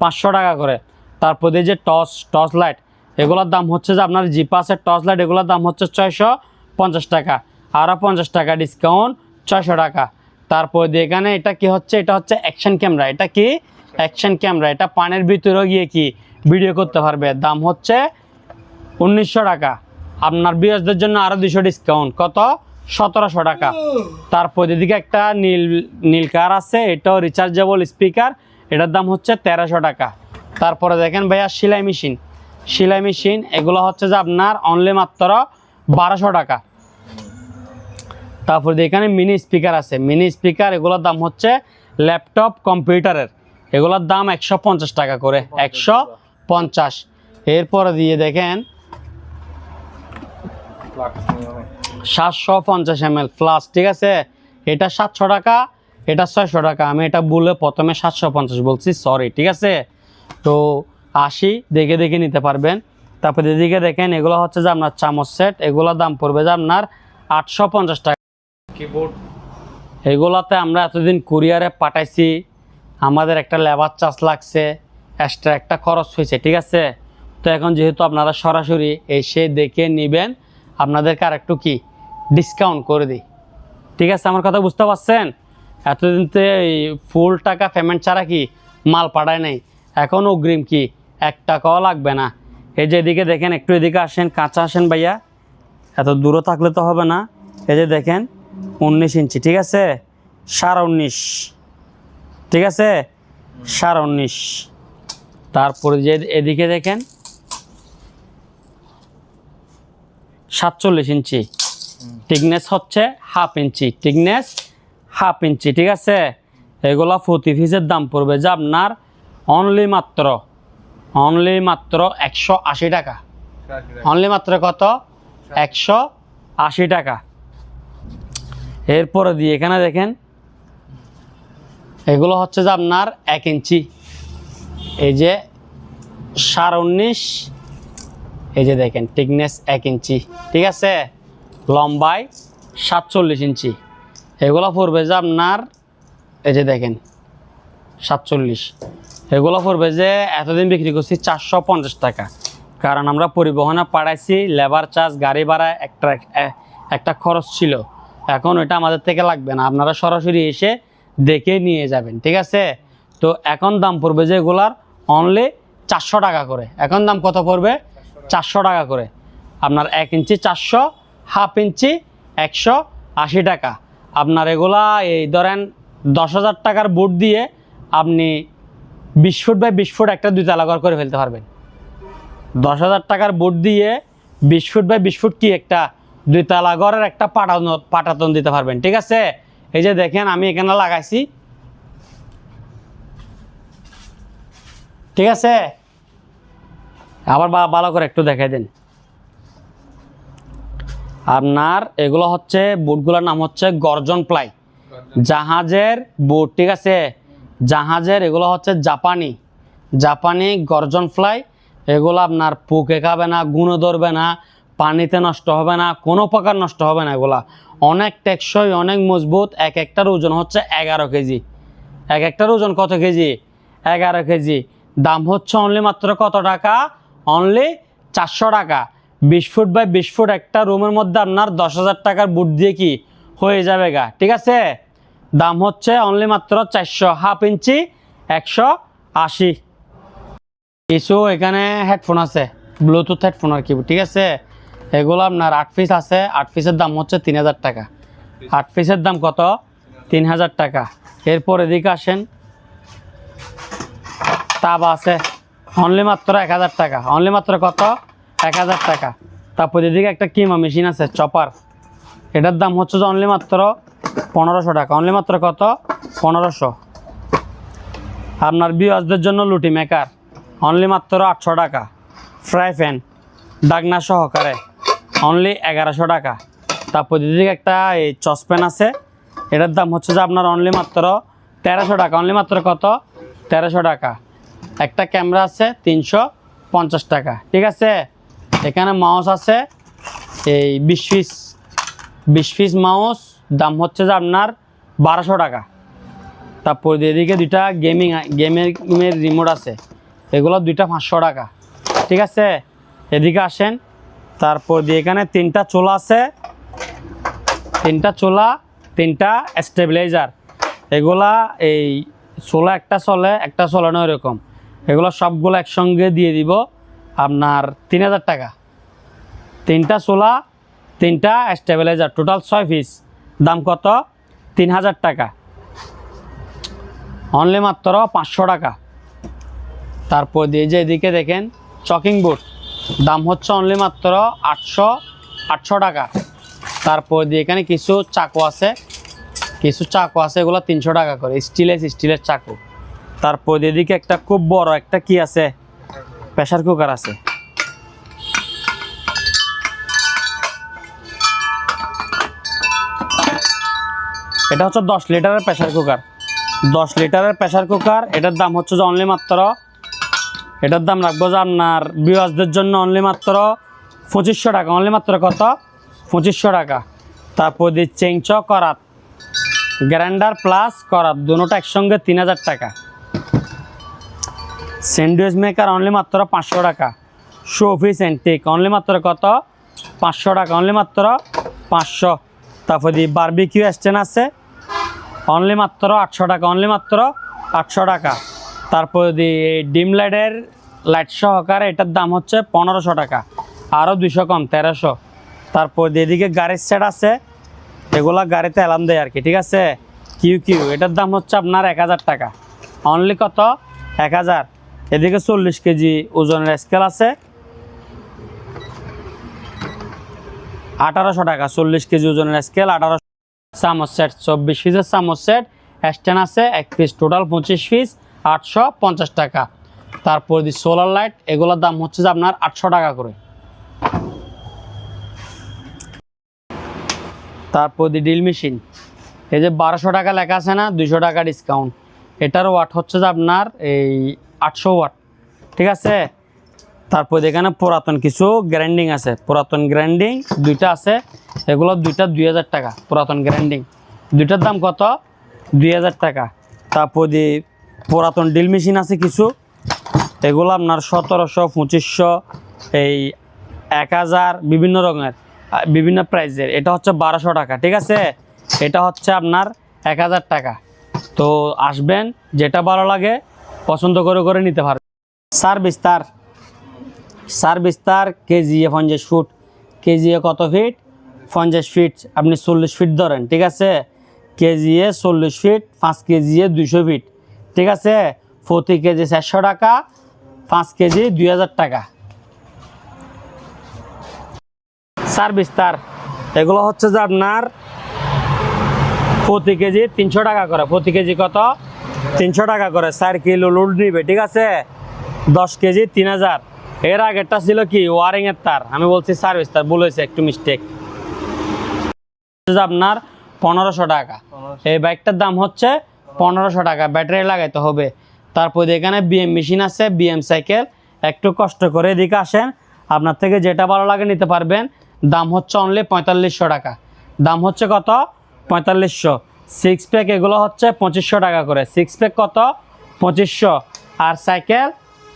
500 টাকা করে। তারপর এই যে টর্চ লাইট, এগুলোর দাম হচ্ছে যে আপনার জিপাসের টর্চ লাইট, এগুলোর দাম হচ্ছে 650 টাকা, আরও 50 টাকা ডিসকাউন্ট, 600 টাকা। তারপর এখানে এটা কি হচ্ছে? এটা হচ্ছে অ্যাকশন ক্যামেরা। এটা কি? Action camera. এটা পানের ভিতরেও গিয়ে কি ভিডিও করতে পারবে। দাম হচ্ছে 1900 টাকা। আপনার ভিউয়ার্সদের জন্য আরও 200 ডিসকাউন্ট, কত? 1700 টাকা। তারপর এদিকে একটা নীল কার আছে, এটাও রিচার্জেবল স্পিকার, এটার দাম হচ্ছে 1300 টাকা। তারপরে দেখেন ভাইয়া সেলাই মেশিন, এগুলো হচ্ছে যে আপনার অনলি মাত্র 1200 টাকা। তারপর এখানে মিনি স্পিকার আছে, এগুলোর দাম হচ্ছে ল্যাপটপ কম্পিউটারের, এগুলোর দাম 150 টাকা করে, 150। এরপরে দিয়ে দেখেন 750 ml ফ্লাস্ক, ঠিক আছে। এটা 700 টাকা, এটা 600 টাকা। আমি এটা বলে প্রথমে 750 বলছি, সরি, ঠিক আছে। তো দেখে নিতে পারবেন। তারপরে এদিকে দেখেন এগুলো হচ্ছে যে আপনার চামচ সেট, এগুলোর দাম পড়বে যে আপনার 850 টাকা। কিবোর্ড, এগুলাতে আমরা এতদিন কুরিয়ারে পাঠাইছি, আমাদের একটা লেবার চার্জ লাগছে, এক্সট্রা একটা খরচ হয়েছে, ঠিক আছে। তো এখন যেহেতু আপনারা সরাসরি এসে দেখে নেবেন, আপনাদেরকে আর একটু কি ডিসকাউন্ট করে দিই, ঠিক আছে। আমার কথা বুঝতে পারছেন? এতদিন তো এই ফুল টাকা পেমেন্ট ছাড়া কি মাল পাঠায় নাই, এখন অগ্রিম কি 1 টাকাও লাগবে না। এই যে এদিকে দেখেন, একটু এদিকে আসেন, কাঁচা আসেন ভাইয়া, এত দূরে থাকলে তো হবে না। এই যে দেখেন 19 ইঞ্চি, ঠিক আছে, 19.5, ঠিক আছে, 19.5। তারপরে যে এদিকে দেখেন 47 ইঞ্চি, থিকনেস হচ্ছে হাফ ইঞ্চি, ঠিক আছে। এগুলা প্রতি পিসের দাম পড়বে যে আপনার অনলি মাত্র 180 টাকা, অনলি মাত্র কত? 180 টাকা। এরপরে দিয়ে এখানে দেখেন এগুলো হচ্ছে যে আপনার 1 ইঞ্চি, এই যে 19.5, এই যে দেখেন থিকনেস 1 ইঞ্চি, ঠিক আছে, লম্বায় 47 ইঞ্চি। এগুলো পড়বে যে আপনার, এই যে দেখেন 47, এগুলো পড়বে যে এতদিন বিক্রি করছি 450 টাকা, কারণ আমরা পরিবহনে পাঠাইছি, লেবার চার্জ, গাড়ি ভাড়া একটা খরচ ছিল। এখন ওইটা আমাদের থেকে লাগবে না, আপনারা সরাসরি এসে দেখে নিয়ে যাবেন, ঠিক আছে। তো এখন দাম পড়বে যে এগুলার অনলি 400 টাকা করে, এখন দাম কত পড়বে 400 টাকা করে। আপনার 1 ইঞ্চি 400, হাফ ইঞ্চি 180 টাকা। আপনার এগুলা এই ধরেন 10,000 টাকার বুট দিয়ে আপনি 20 ফুট বাই 20 ফুট একটা 2 তলা ঘর করে ফেলতে পারবেন। 10,000 টাকার বুট দিয়ে 20 ফুট বাই 20 ফুট কি একটা 2 তলা ঘরের একটা পাটাতন দিতে পারবেন, ঠিক আছে। এই যে দেখেন আমি এখানে লাগাইছি, ঠিক আছে। আবার ভালো করে একটু দেখাই দেন। আপনার এগুলো হচ্ছে বুটগুলোর নাম হচ্ছে গর্জন প্লাই, জাহাজের বুট, ঠিক আছে। জাহাজের এগুলো হচ্ছে জাপানি গর্জন ফ্লাই। এগুলো আপনার পোকে খাবে না, গুণও ধরবে না, পানিতে নষ্ট হবে না, কোনো প্রকার নষ্ট হবে না। এগুলা অনেক টেকসই, অনেক মজবুত। এক একটার ওজন হচ্ছে 11 কেজি। এক একটার ওজন কত কেজি? 11 কেজি। দাম হচ্ছে অনলি মাত্র কত টাকা? অনলি 400 টাকা। 20 ফুট বাই 20 ফুট একটা রুমের মধ্যে আপনার 10,000 টাকার বুট দিয়ে কি হয়ে যাবে গা, ঠিক আছে। দাম হচ্ছে অনলি মাত্র 400, হাফ ইঞ্চি 180। কিছু এখানে হেডফোন আছে, ব্লুটুথ হেডফোন আর কি, ঠিক আছে। এগুলো আপনার 8 পিস আছে, 8 পিসের দাম হচ্ছে 3,000 টাকা। 8 পিসের দাম কত? 3,000 টাকা। এরপর এদিকে আসেন, তাবা আছে অনলি মাত্র 1,000 টাকা। অনলি মাত্র কত? 1,000 টাকা। তারপর এদিকে একটা কিমা মেশিন আছে, চপার, এটার দাম হচ্ছে যে অনলি মাত্র 1500 টাকা। অনলি মাত্র কত? 1500। আপনার ভিউয়ারদের জন্য লুটি মেকার, অনলি মাত্র 800 টাকা। ফ্রাই প্যান ডাকনা সহকারে অনলি 1100 টাকা। তারপর এদিকে একটা এই চসপ্যান আছে, এটার দাম হচ্ছে যে আপনার অনলি মাত্র 1300 টাকা। অনলি মাত্র কত? 1300 টাকা। একটা ক্যামেরা আছে 350 টাকা, ঠিক আছে। এখানে মাউস আছে এই 20 পিস মাউস, দাম হচ্ছে যে আপনার 1200 টাকা। তারপর এদিকে দুইটা গেমের রিমোট আছে, এগুলো দুইটা 500 টাকা, ঠিক আছে। এদিকে আসেন, তারপর দিয়ে এখানে 3টা চোলা আছে, 3টা চোলা, 3টা স্টেবিলাইজার। এগুলা এই চোলা একটা চলে, একটা চলে না, এরকম। এগুলো সবগুলো একসঙ্গে দিয়ে দিব আপনার 3,000 টাকা। 3টা চোলা, 3টা স্টেবিলাইজার, টোটাল 6 পিস। দাম কত? 3,000 টাকা। অনলি মাত্র 500 টাকা। তারপর দিয়ে যে এদিকে দেখেন চকিং বোর্ড, দাম হচ্ছে অনলি মাত্র 800 টাকা। তারপর দিয়ে এখানে কিছু চাকু আছে, এগুলো 300 টাকা করে, স্টিলের চাকু। তারপর এদিকে একটা খুব বড় একটা কি আছে, প্রেসার কুকার আছে। এটা হচ্ছে 10 লিটারের প্রেসার কুকার, 10 লিটারের প্রেসার কুকার। এটার দাম হচ্ছে যে অনলি মাত্র, এটার দাম রাখবো যে আপনার ভিউয়ারদের জন্য অনলি মাত্র 2500 টাকা। অনলি মাত্র কত? 2500 টাকা। তারপর দিয়ে চেংচ করাত, গ্রাইন্ডার প্লাস করাত দুটোটা একসঙ্গে 3,000 টাকা। স্যান্ডউইচ মেকার অনলি মাত্র 500 টাকা। শোপিস অ্যান্টিক অনলি মাত্র কত? 500 টাকা। অনলি মাত্র 500। তারপর দিয়ে বারবিকিউ স্ট্যান্ড আছে, অনলি মাত্র 800 টাকা। অনলি মাত্র 800 টাকা। তারপর দিয়ে ডিম লাইটের লাইট সহকারে এটার দাম হচ্ছে 1500 টাকা, আরও 200 কম, 1300। তারপর দিয়ে এদিকে গাড়ির সেট আছে, এগুলা গাড়িতে অ্যালার্ম দেয় আর কি, ঠিক আছে। কিউ, এটার দাম হচ্ছে আপনার 1000 টাকা। অনলি কত? 1000। এদিকে 40 কেজি ওজনের স্কেল আছে, 1800 টাকা। 40 কেজি ওজনের স্কেল 1800। চামচ সেট 24 পিসের চামচ সেট স্ট্যান্ড আছে 1 পিস, টোটাল 25 পিস, 850 টাকা। তারপর দি সোলার লাইট, এগুলোর দাম হচ্ছে যে আপনার 800 টাকা করে। তারপর দি ড্রিল মেশিন, এই যে 1200 টাকা লেখা আছে না, 200 টাকা ডিসকাউন্ট। এটার ওয়াট হচ্ছে যে আপনার এই 800 ওয়াট, ঠিক আছে। তারপর এখানে পুরাতন কিছু গ্রাইন্ডিং আছে, পুরাতন গ্রাইন্ডিং দুইটা আছে, এগুলো দুইটা 2000 টাকা। পুরাতন গ্রাইন্ডিং দুইটার দাম কত? 2000 টাকা। তারপর দিয়ে পুরাতন ড্রিল মেশিন আছে কিছু, এগুলো আপনার 1700, 2500, এই 1000, বিভিন্ন রকমের, বিভিন্ন প্রাইসের। এটা হচ্ছে 1200 টাকা, ঠিক আছে। এটা হচ্ছে আপনার 1000 টাকা। তো আসবেন, যেটা ভালো লাগে পছন্দ করে নিতে পারবেন। সার্ভিস তার কেজি 50 ফুট, কেজি কত ফিট? 50 ফিট। আপনি 40 ফিট ধরেন, ঠিক আছে? কেজি 40 ফিট, 5 কেজি 200 ফিট, ঠিক আছে? প্রতি কেজি 400 টাকা, 5 কেজি 2000 টাকা। সার্ভিস তার এগুলো হচ্ছে যে আপনার প্রতি কেজি 300 টাকা করে। প্রতি কেজি কত? 300 টাকা করে। 4 কিলো লোড নিবে, ঠিক আছে? 10 কেজি 3000। এর আগেরটা ছিল কি ওয়ারিং এর তার, আমি বলছি সার্ভিস তার, বলেছে একটু মিস্টেক। আপনার 1500 টাকা। এই বাইকটার দাম হচ্ছে 1500 টাকা। ব্যাটারি লাগাইতে হবে। তারপর এখানে বিএম মেশিন আছে, বিএম সাইকেল। একটু কষ্ট করে এদিকে আসেন, আপনার থেকে যেটা ভালো লাগে নিতে পারবেন। দাম হচ্ছে অনলি 4500 টাকা। দাম হচ্ছে কত? 4500। 6 প্যাক এগুলো হচ্ছে 2500 টাকা করে। 6 প্যাক কত? 2500। আর সাইকেল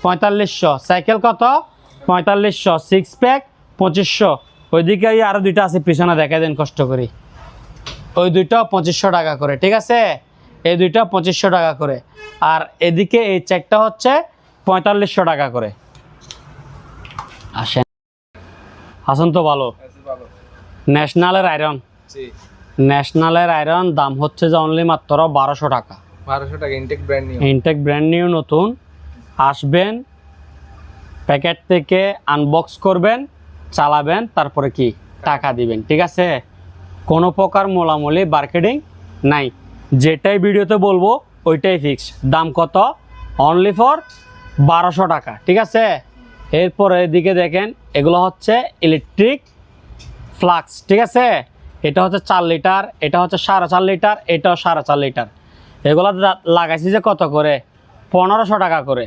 4500। সাইকেল কত? 4500। 6 প্যাক 2500। ওইদিকে আরও দুইটা আছে, পিছনে দেখা দেন কষ্ট করি। ওই দুইটা 2500 টাকা করে, ঠিক আছে? এই দুইটা 2500 টাকা করে। আর এদিকে এই চেকটা হচ্ছে 4500 টাকা করে। আসেন তো ভালো। ন্যাশনালের আয়রন, ন্যাশনালের আয়রন দাম হচ্ছে যে অনলি মাত্র 1200 টাকা। 1200 টাকা intake brand new. Intake brand new নতুন। আসবেন, প্যাকেট থেকে আনবক্স করবেন, চালাবেন, তারপরে কি টাকা দিবেন, ঠিক আছে? কোনো প্রকার মোলামুলি মার্কেটিং নাই। যেটাই ভিডিওতে বলবো ওইটাই ফিক্স। দাম কত? অনলি ফর 1200 টাকা, ঠিক আছে? এরপরে এদিকে দেখেন, এগুলো হচ্ছে ইলেকট্রিক ফ্লাক্স, ঠিক আছে? এটা হচ্ছে 4 লিটার, এটা হচ্ছে 4.5 লিটার, এটাও 4.5 লিটার। এগুলো লাগাইছি যে কত করে? 1500 টাকা করে।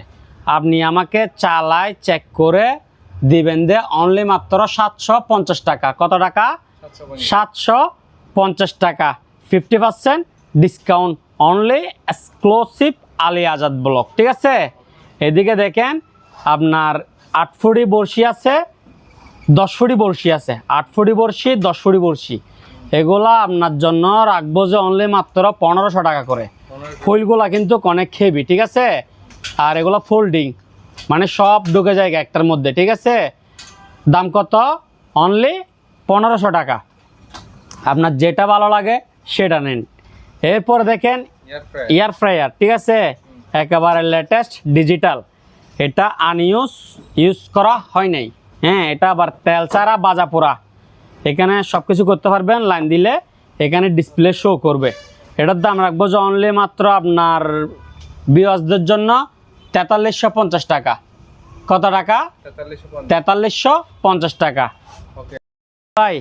আপনি আমাকে চালায় চেক করে দিবেন দে অনলি মাত্র 750 টাকা। কত টাকা? 750 টাকা। 50% discount. Only exclusive Ali Azad block, ঠিক আছে? এদিকে দেখেন আপনার 8 ফুটি বড়শি আছে, 10 ফুটি বড়শি আছে। 8 ফুটি বড়শি, 10 ফুটি বড়শি। এগুলা আপনার জন্য রাখবো যে অনলি মাত্র 1500 টাকা করে। ফুলগুলা কিন্তু অনেক হেভি, ঠিক আছে? আর এগুলো ফোল্ডিং, মানে সব ঢুকে যায় একটার মধ্যে, ঠিক আছে? দাম কত? অনলি 1500 টাকা। আপনার যেটা ভালো লাগে সেটা নেন। এরপর দেখেন এয়ার ফ্রায়ার, ঠিক আছে? একেবারে লেটেস্ট ডিজিটাল। এটা ইউজ করা হয় নাই, হ্যাঁ? এটা আবার তেল ছাড়া বাজা পোড়া। এখানে সব কিছু করতে পারবেন। লাইন দিলে এখানে ডিসপ্লে শো করবে। এটার দাম রাখবো যে অনলি মাত্র আপনার ভিউয়ার্সদের জন্য 4350 টাকা। কত টাকা? 4350 টাকা। ভাই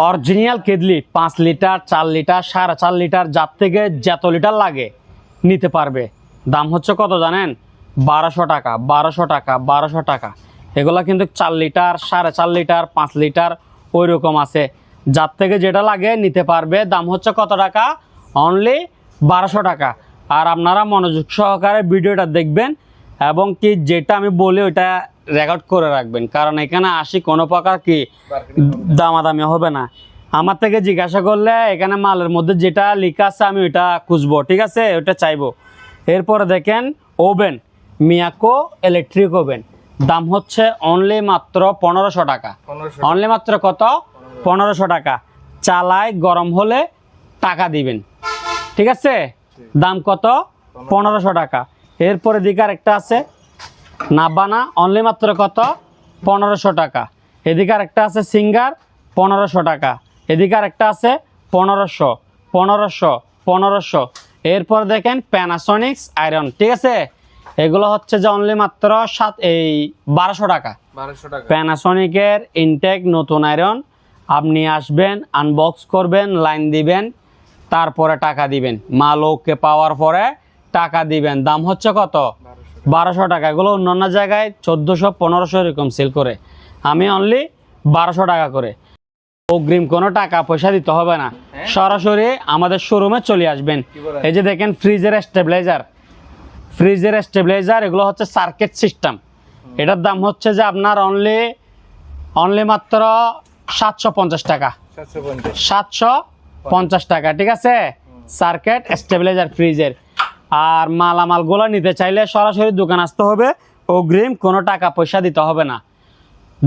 অরিজিনাল কেদলি 5 লিটার, 4 লিটার, 4.5 লিটার, যার থেকে যত লিটার লাগে নিতে পারবে। দাম হচ্ছে কত জানেন? 1200 টাকা, 1200 টাকা, 1200 টাকা। এগুলা কিন্তু 4 লিটার, 4.5 লিটার, 5 লিটার ওই রকম আছে। যার থেকে যেটা লাগে নিতে পারবে। দাম হচ্ছে কত টাকা? অনলি 1200 টাকা। আর আপনারা মনোযোগ সহকারে ভিডিওটা দেখবেন এবং কি যেটা আমি বলি ওইটা রেকর্ড করে রাখবেন, কারণ এখানে আসি কোনো প্রকার কি দামাদামি হবে না। আমার থেকে জিজ্ঞাসা করলে এখানে মালের মধ্যে যেটা লেখা আছে আমি ওইটা খুঁজবো, ঠিক আছে? ওইটা চাইবো। এরপরে দেখেন ওভেন, মিয়াকো ইলেকট্রিক ওভেন। দাম হচ্ছে অনলি মাত্র 1500 টাকা। অনলি মাত্র কত? 1500 টাকা। চালায় গরম হলে টাকা দিবেন, ঠিক আছে? দাম কত? 1500 টাকা। এরপরে দিকে আরেকটা আছে নাবানা, অনলি মাত্র কত? 1500 টাকা। এদিকে আরেকটা আছে সিঙ্গার, 1500 টাকা। এদিকে আরেকটা আছে 1500, 1500, 1500। এরপর দেখেন প্যানাসোনিক্স আয়রন, ঠিক আছে? এগুলো হচ্ছে যে অনলি মাত্র 1200 টাকা। প্যানাসোনিকের ইনটেক নতুন আয়রন। আপনি আসবেন, আনবক্স করবেন, লাইন দিবেন, তারপরে টাকা দিবেন। মাল ওকে পাওয়ার পরে টাকা দিবেন। দাম হচ্ছে কত? 1200 টাকা। এগুলো অন্যান্য জায়গায় 1400, 1500 এরকম সেল করে। আমি অনলি 1200 টাকা করে। অগ্রিম কোনো টাকা পয়সা দিতে হবে না, সরাসরি আমাদের শোরুমে চলে আসবেন। এই যে দেখেন ফ্রিজের স্টেবিলাইজার, এগুলো হচ্ছে সার্কিট সিস্টেম। এটার দাম হচ্ছে যে আপনার অনলি মাত্র 750 টাকা। 750 টাকা, ঠিক আছে? সার্কিট স্টেবিলাইজার ফ্রিজের। আর মালামালগুলো নিতে চাইলে সরাসরি দোকান আসতে হবে, অগ্রিম কোনো টাকা পয়সা দিতে হবে না।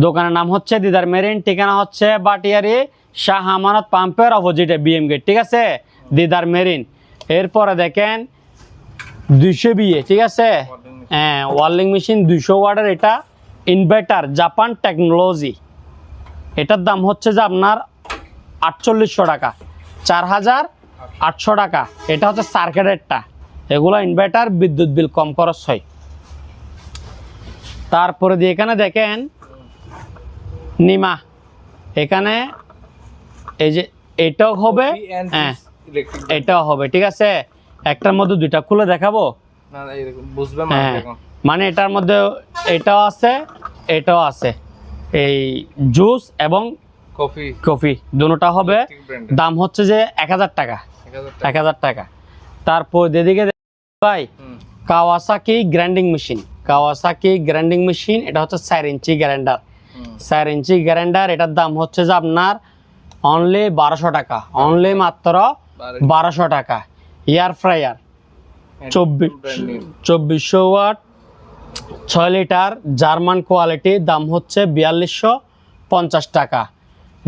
দোকানের নাম হচ্ছে দিদার মেরিন, ঠিকানা হচ্ছে বাটিয়ারি শাহ আমানত পাম্পের অপোজিটে বিএম গেট, ঠিক আছে, দিদার মেরিন। এরপরে দেখেন 200 বিয়ে, ঠিক আছে, হ্যাঁ ওয়ার্লিং মেশিন 200 ওয়াটের, এটা ইনভার্টার জাপান টেকনোলজি। এটার দাম হচ্ছে যে আপনার 4800 টাকা, 4800 টাকা। এটা হচ্ছে সার্কিটেরটা, এগুলো ইনভার্টার, বিদ্যুৎ বিল কম খরচ হয়। তারপরে দিয়ে এখানে দেখেন নিমা, এখানে এই যে এটাও হবে, হ্যাঁ এটাও হবে, ঠিক আছে। একটার মধ্যে দুইটা খুলে দেখাবো, না এরকম বুঝবে হ্যাঁ মানে এটার মধ্যে এটাও আছে এটাও আছে, এই জুস এবং কফি কফি দুটোটা হবে। ব্র্যান্ডের দাম হচ্ছে যে 1000 টাকা, 1000 টাকা। তারপর এদিকে ভাই Kawasaki grinding machine, Kawasaki grinding machine, এটা হচ্ছে 4 ইঞ্চি গ্রাইন্ডার, 4 ইঞ্চি গ্রাইন্ডার। এটার দাম হচ্ছে যে আপনার অনলি 1200 টাকা, অনলি মাত্র 1200 টাকা। Air fryer 2400 watt 6 litre German quality, দাম হচ্ছে 4250 টাকা।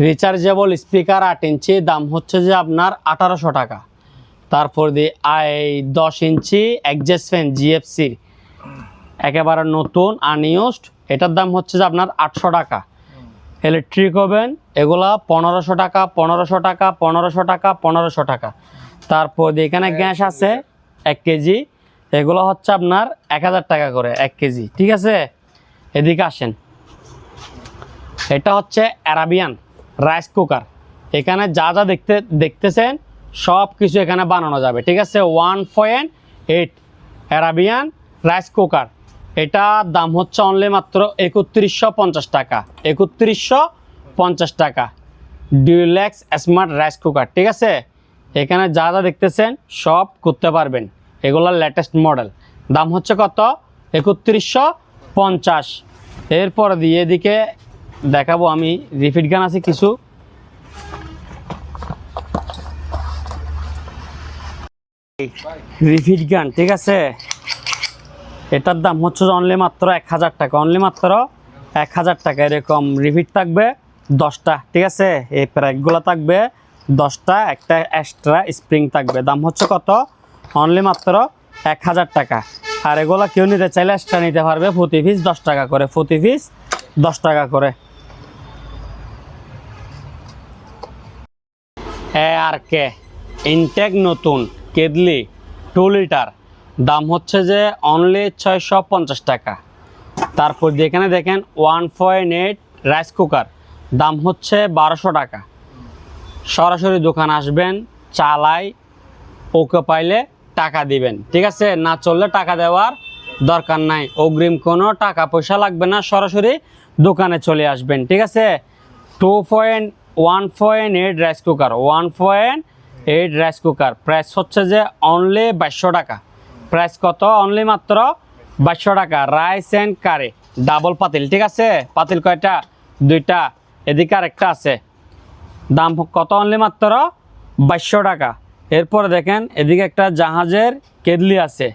রিচার্জেবল স্পিকার 8 ইঞ্চি, দাম হচ্ছে যে আপনার 1800 টাকা। তারপর দিয়ে 10 ইঞ্চি অ্যাডজাস্ট ফ্যান জিএফসি, একেবারে নতুন আনইউজড, এটার দাম হচ্ছে যে আপনার 800 টাকা। ইলেকট্রিক ওভেন এগুলা 1500 টাকা, 1500 টাকা, 1500 টাকা, 1500 টাকা। তারপর দিয়ে এখানে গ্যাস আছে 1 কেজি, এগুলো হচ্ছে আপনার 1000 টাকা করে 1 কেজি, ঠিক আছে। এদিকে আসেন, এটা হচ্ছে অ্যারাবিয়ান রাইস কুকার। এখানে যা যা দেখতেছেন সব কিছু এখানে বানানো যাবে, ঠিক আছে। 1.8 অ্যারাবিয়ান রাইস কুকার, এটা দাম হচ্ছে অনলি মাত্র 3150 টাকা, 3150 টাকা। ডিউলেক্স স্মার্ট রাইস কুকার, ঠিক আছে। এখানে যা যা দেখতেছেন সব করতে পারবেন, এগুলোর লেটেস্ট মডেল। দাম হচ্ছে কত? 3150। এরপরে দিয়ে এদিকে দেখাবো আমি রিফিট গান আছে কিছু, রিফিট গান, ঠিক আছে। এটার দাম হচ্ছে অনলি মাত্র 1000 টাকা, অনলি মাত্র 1000 টাকা। এরকম রিফিট থাকবে 10টা, ঠিক আছে। এই প্যাকগুলো থাকবে 10টা, একটা এক্সট্রা স্প্রিং থাকবে। দাম হচ্ছে কত? অনলি মাত্র 1000 টাকা। আর এগুলো কেউ নিতে চাইলে এক্সট্রা নিতে পারবে, প্রতি পিস 10 টাকা করে, প্রতি পিস 10 টাকা করে। আর কে ইনটেক নতুন কেদলি 2 লিটার, দাম হচ্ছে যে অনলি 650 টাকা। তারপর যেখানে দেখেন 1.8 রাইস কুকার, দাম হচ্ছে 1200 টাকা। সরাসরি দোকান আসবেন, চালাই ওকে পাইলে টাকা দিবেন, ঠিক আছে। না চললে টাকা দেওয়ার দরকার নাই, অগ্রিম কোনো টাকা পয়সা লাগবে না, সরাসরি দোকানে চলে আসবেন, ঠিক আছে। 1.8 rice cooker, 1.8 rice cooker, price হচ্ছে যে অনলি 2200 টাকা। প্রাইস কত? অনলি মাত্র 2200 টাকা। রাইস অ্যান্ড কারি ডাবল পাতিল, ঠিক আছে। পাতিল কয়টা? 2টা, এদিকে আরেকটা আছে। দাম কত? অনলি মাত্র 2200 টাকা। এরপরে দেখেন এদিকে একটা জাহাজের কেদলি আছে,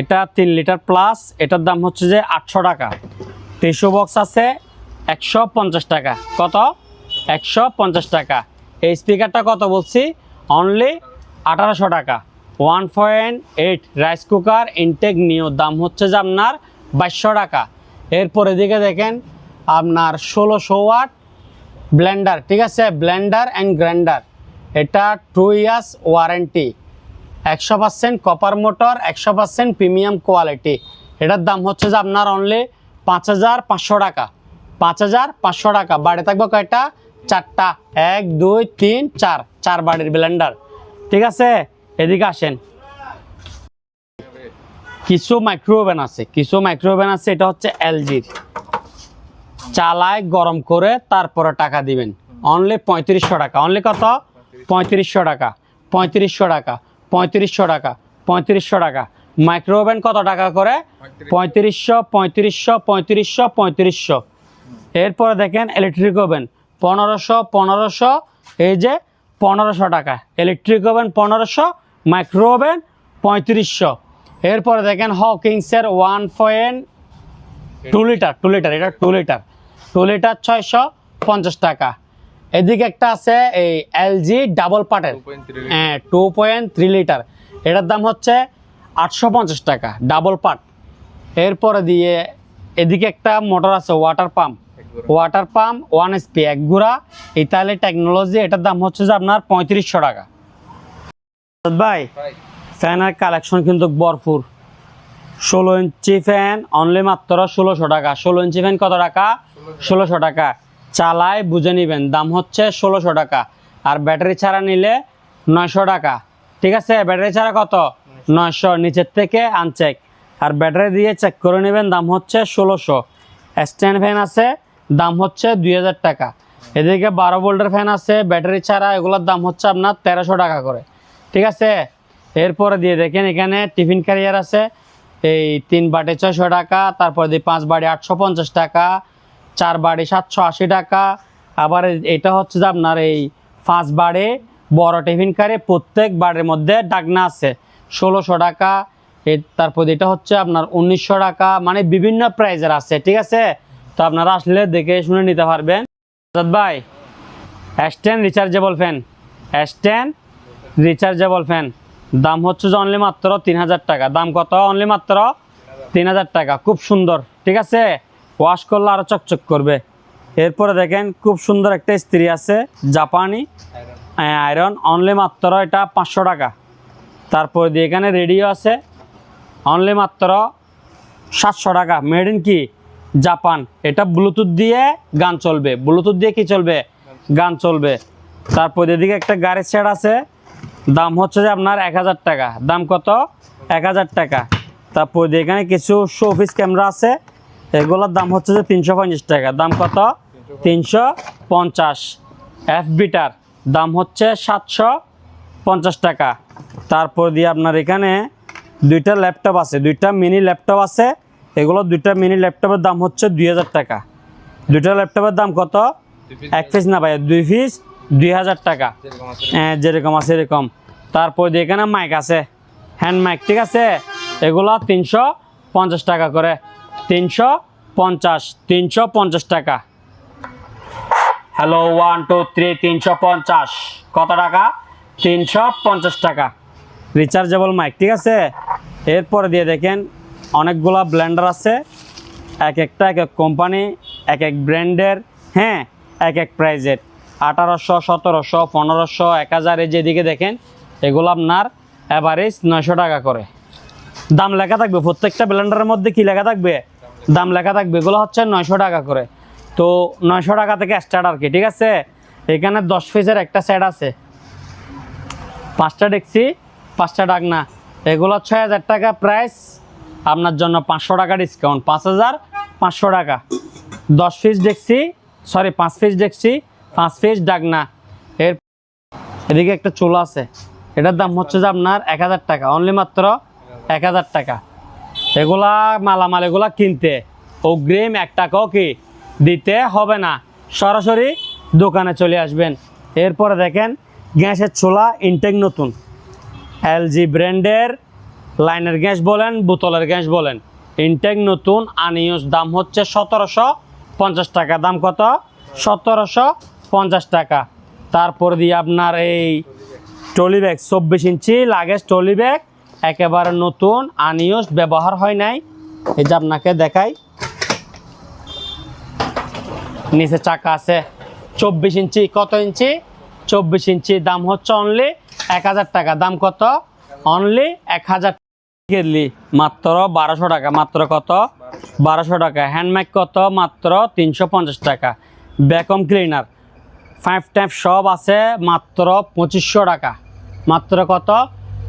এটা 3 লিটার প্লাস, এটার দাম হচ্ছে যে 800 টাকা। টিস্যু বক্স আছে 150 টাকা। কত? 150 টাকা। এই স্পিকারটা কত বলছি? অনলি 1800 টাকা। 1.8 রাইস কুকার ইনটেক নিউ, দাম হচ্ছে যে আপনার 2200 টাকা। এরপর এদিকে দেখেন আপনার 1600 ওয়াট ব্লেন্ডার, ঠিক আছে, ব্লেন্ডার অ্যান্ড গ্রাইন্ডার। এটা 2 years warranty, 100% copper motor, 100% premium quality. এটার দাম হচ্ছে যে আপনার অনলি 5500 টাকা, 5500 টাকা। বাড়ি থাকবে কয়টা? 4টা, 1 2 3 4, 4 বাড়ির ব্লেন্ডার, ঠিক আছে। এদিকে আসেন, কিছু মাইক্রো ওভেন আছে, কিছু মাইক্রো ওভেন আছে, এটা হচ্ছে এলজির। চালায় গরম করে তারপরে টাকা দিবেন, অনলি 3500 টাকা। অনলি কত? 3500 টাকা, 3500 টাকা, 3500 টাকা, 3500 টাকা। মাইক্রো ওভেন কত টাকা করে? 3500, 3500, 3500, 3500। এরপরে দেখেন ইলেকট্রিক ওভেন 1500, 1500, এই যে 1500 টাকা ইলেকট্রিক ওভেন 1500, মাইক্রো ওভেন 3500। এরপরে দেখেন হকিংসের 1.2 লিটার, এটা 2 লিটার 650 টাকা। এদিকে একটা আছে এই এলজি ডাবল পার্টের 2.3 লিটার, এটার দাম হচ্ছে 850 টাকা ডাবল পার্ট। এরপরে দিয়ে এদিকে একটা মোটর আছে ওয়াটার পাম্প 1 SP 1 গুড়া ইতালি টেকনোলজি, এটার দাম হচ্ছে যে আপনার 3500 টাকা। ভাই ফ্যানের কালেকশন কিন্তু ভরপুর। 16 ইঞ্চি ফ্যান অনলি মাত্র 1600 টাকা। 16 ইঞ্চি ফ্যান কত টাকা? 1600 টাকা। চালায় বুঝে নেবেন, দাম হচ্ছে 1600 টাকা। আর ব্যাটারি ছাড়া নিলে 900 টাকা। ঠিক আছে, ব্যাটারি ছাড়া কত? 900, নিচের থেকে আনচেক। আর ব্যাটারি দিয়ে চেক করে নেবেন, দাম হচ্ছে 1600। স্ট্যান্ড ফ্যান আছে, দাম হচ্ছে 2000 টাকা। এদিকে 12 ভোল্টের ফ্যান আছে ব্যাটারি ছাড়া, এগুলোর দাম হচ্ছে আপনার 1300 টাকা করে। ঠিক আছে, এরপরে দিয়ে দেখেন এখানে টিফিন ক্যারিয়ার আছে, এই 3 বাটি 600 টাকা, তারপর দিয়ে 5 বাটি 850 টাকা, 4 বাটি 780 টাকা। আবার এটা হচ্ছে যে আপনার এই 5 বাড়ে বড় টিফিন কারে, প্রত্যেক বাড়ির মধ্যে ডাকনা আছে, 1600 টাকা। তারপর এটা হচ্ছে আপনার 1900 টাকা, মানে বিভিন্ন প্রাইজের আছে। ঠিক আছে, তো আপনারা আসলে দেখে শুনে নিতে পারবেন। ভাই স্ট্যান্ড রিচার্জেবল ফ্যান দাম হচ্ছে যে অনলি মাত্র 3000 টাকা। দাম কত? অনলি মাত্র 3000 টাকা। খুব সুন্দর, ঠিক আছে, ওয়াশ করলে আরও চকচক করবে। এরপরে দেখেন খুব সুন্দর একটা ইস্ত্রি আছে জাপানি আয়রন, অনলি মাত্র এটা 500 টাকা। তারপর দিয়ে এখানে রেডিও আছে অনলি মাত্র 700 টাকা, মেড ইন কি জাপান। এটা ব্লুটুথ দিয়ে গান চলবে, ব্লুটুথ দিয়ে কি চলবে? গান চলবে। তারপর এদিকে একটা গাড়ির সেট আছে, দাম হচ্ছে যে আপনার 1000 টাকা। দাম কত? 1000 টাকা। তারপর এখানে কিছু শোপিস ক্যামেরা আছে, এগুলোর দাম হচ্ছে যে 350 টাকা। দাম কত? 350। FBটার দাম হচ্ছে 750 টাকা। তারপর দিয়ে আপনার এখানে দুইটা ল্যাপটপ আছে, দুইটা মিনি ল্যাপটপ আছে, এগুলো দুইটা মিনি ল্যাপটপের দাম হচ্ছে 2000 টাকা। দুইটা ল্যাপটপের দাম কত? 1 পিস না ভাই, 2 পিস 2000 টাকা। হ্যাঁ, যেরকম আছে এরকম। তারপর দিয়ে এখানে মাইক আছে, হ্যান্ড মাইক, ঠিক আছে, এগুলো 350 টাকা করে। 350 টাকা। হ্যালো 1 2 3 350 কত টাকা? 350 টাকা রিচার্জেবল মাইক। ঠিক আছে, এরপরে দিয়ে দেখেন অনেকগুলা ব্লেন্ডার আছে, এক একটা এক এক কোম্পানি, এক এক ব্র্যান্ডের, হ্যাঁ, এক এক প্রাইজের। 1800, 1700, 1500, 1000। এই যেদিকে দেখেন এগুলো আপনার অ্যাভারেজ 900 টাকা করে। দাম লেখা থাকবে প্রত্যেকটা ব্লেন্ডারের মধ্যে, কি লেখা থাকবে? দাম লেখা থাকবে। এগুলো হচ্ছে 900 টাকা করে। তো 900 টাকা থেকে স্টার্ট আর কি। ঠিক আছে, এখানে 10 পিসের একটা সেট আছে, 5টা ডেকসি 5টা ডাকনা, এগুলো 6000 টাকা প্রাইস। আপনার জন্য 500 টাকা ডিসকাউন্ট, 5500 টাকা। 10 পিস ডেকসি, সরি 5 পিস ডেকসি, 5 পিস ডাকনা। এর এদিকে একটা চুলা আছে, এটার দাম হচ্ছে যে আপনার 1000 টাকা, অনলি মাত্র 1000 টাকা। এগুলা মালামাল, এগুলা কিনতে অগ্রিম 1 টাকাও কি দিতে হবে না, সরাসরি দোকানে চলে আসবেন। এরপরে দেখেন গ্যাসের চুলা ইনটেক নতুন, LG ব্র্যান্ডের, লাইনের গ্যাস বলেন, বোতলের গ্যাস বলেন, ইনটেক নতুন আনইউজ, দাম হচ্ছে 1750 টাকা। দাম কত? 1750 টাকা। তারপর দিয়ে আপনার এই ট্রলি ব্যাগ 24 ইঞ্চি লাগেজ ট্রলি ব্যাগ, একেবারে নতুন আনইউজ, ব্যবহার হয় নাই। এই যে আপনাকে দেখাই, নিচে চাকা আছে, 24 ইঞ্চি। কত ইঞ্চি? 24 ইঞ্চি। দাম হচ্ছে অনলি 1000 টাকা। দাম কত? অনলি 1000 টাকা। মাত্র 1200 টাকা। মাত্র কত? 1200 টাকা। হ্যান্ডম্যাগ কত? মাত্র 350 টাকা। ভ্যাকুয়াম ক্লিনার 5 টাইপ সব আছে, মাত্র 2500 টাকা। মাত্র কত?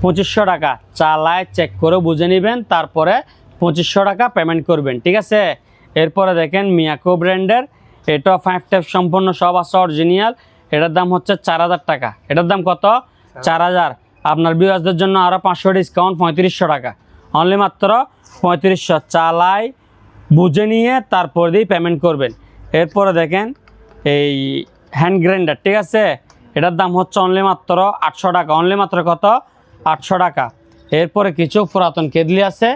2500 টাকা। চালায় চেক করে বুঝে নেবেন, তারপরে 2500 টাকা পেমেন্ট করবেন। ঠিক আছে, এরপরে দেখেন মিয়াকো ব্র্যান্ডের, এটাও 5 টাইপ সম্পূর্ণ সব আছে অরিজিনাল, এটার দাম হচ্ছে 4000 টাকা। এটার দাম কত? 4000। আপনার ভিউয়ার্সদের জন্য আরও 500 ডিসকাউন্ট, 3500 টাকা, অনলি মাত্র 3500। চালাই বুঝে নিয়ে তারপর দিয়ে পেমেন্ট করবেন। এরপরে দেখেন এই হ্যান্ড গ্রাইন্ডার, ঠিক আছে, এটার দাম হচ্ছে অনলি মাত্র 800 টাকা। অনলি মাত্র কত? 800 টাকা। এরপরে কিছু পুরাতন কেদলি আছে,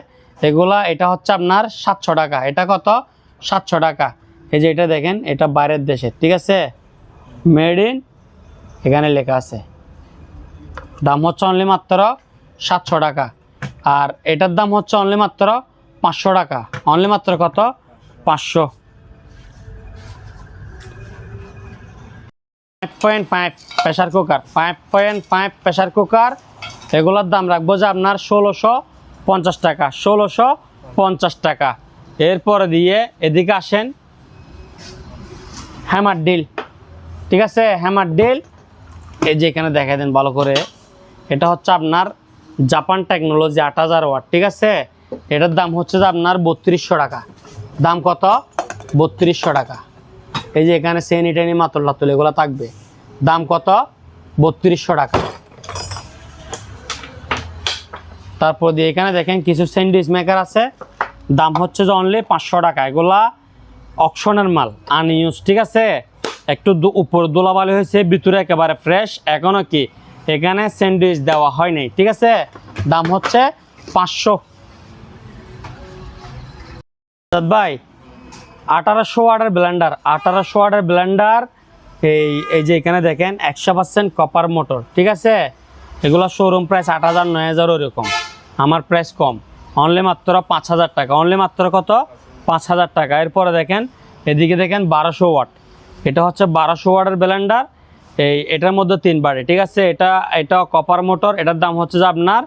এগুলা এটা হচ্ছে আপনার 700 টাকা। এটা কত? 700 টাকা। এই যে এটা দেখেন, এটা বাইরের দেশে, ঠিক আছে, মেড ইন, এখানে লেখা আছে। দাম হচ্ছে অনলি মাত্র 700 টাকা। আর এটার দাম হচ্ছে অনলি মাত্র 500 টাকা। অনলি মাত্র কত? 500। 5.5 প্রেশার কুকার, 5.5 প্রেশার কুকার, এগুলোর দাম রাখবো যে আপনার 1650 টাকা, 1650 টাকা। এরপরে দিয়ে এদিকে আসেন, হ্যামার ডিল, ঠিক আছে, হ্যামার ডিল। এই যে এখানে দেখাই দেন ভালো করে, এটা হচ্ছে আপনার জাপান টেকনোলজি 8000 ওয়াট, ঠিক আছে। এটার দাম হচ্ছে যে আপনার 3200 টাকা। দাম কত? 3200 টাকা। এই যে এখানে সেনি টেনি মাতল টাতল এগুলো থাকবে। দাম কত? 3200 টাকা। তারপর দিয়ে এখানে দেখেন কিছু স্যান্ডউইচ মেকার আছে, দাম হচ্ছে যে অনলি 500 টাকা। এগুলা অকশনের মাল, আনইউজ, ঠিক আছে। একটু উপর দোলাবালি হয়েছে, ভিতরে একেবারে ফ্রেশ, এখনো কি এখানে স্যান্ডউইচ দেওয়া হয় নাই, ঠিক আছে। দাম হচ্ছে 500। ভাই 1800 ওয়াটের ব্লেন্ডার, 1800 ওয়াটের ব্লেন্ডার। এই যে এখানে দেখেন 100% কপার মোটর, ঠিক আছে। এগুলো শোরুম প্রাইস 8000 9000 ওরকম, আমার প্রাইস কম, অনলি মাত্র 5000 টাকা। অনলি মাত্র কত? 5000 টাকা। এরপরে দেখেন এদিকে দেখেন 1200 ওয়াট, এটা হচ্ছে 1200 ওয়াটের ব্লেন্ডার। এটার মধ্যে 3 বারে, ঠিক আছে। এটা কপার মোটর, এটার দাম হচ্ছে যে আপনার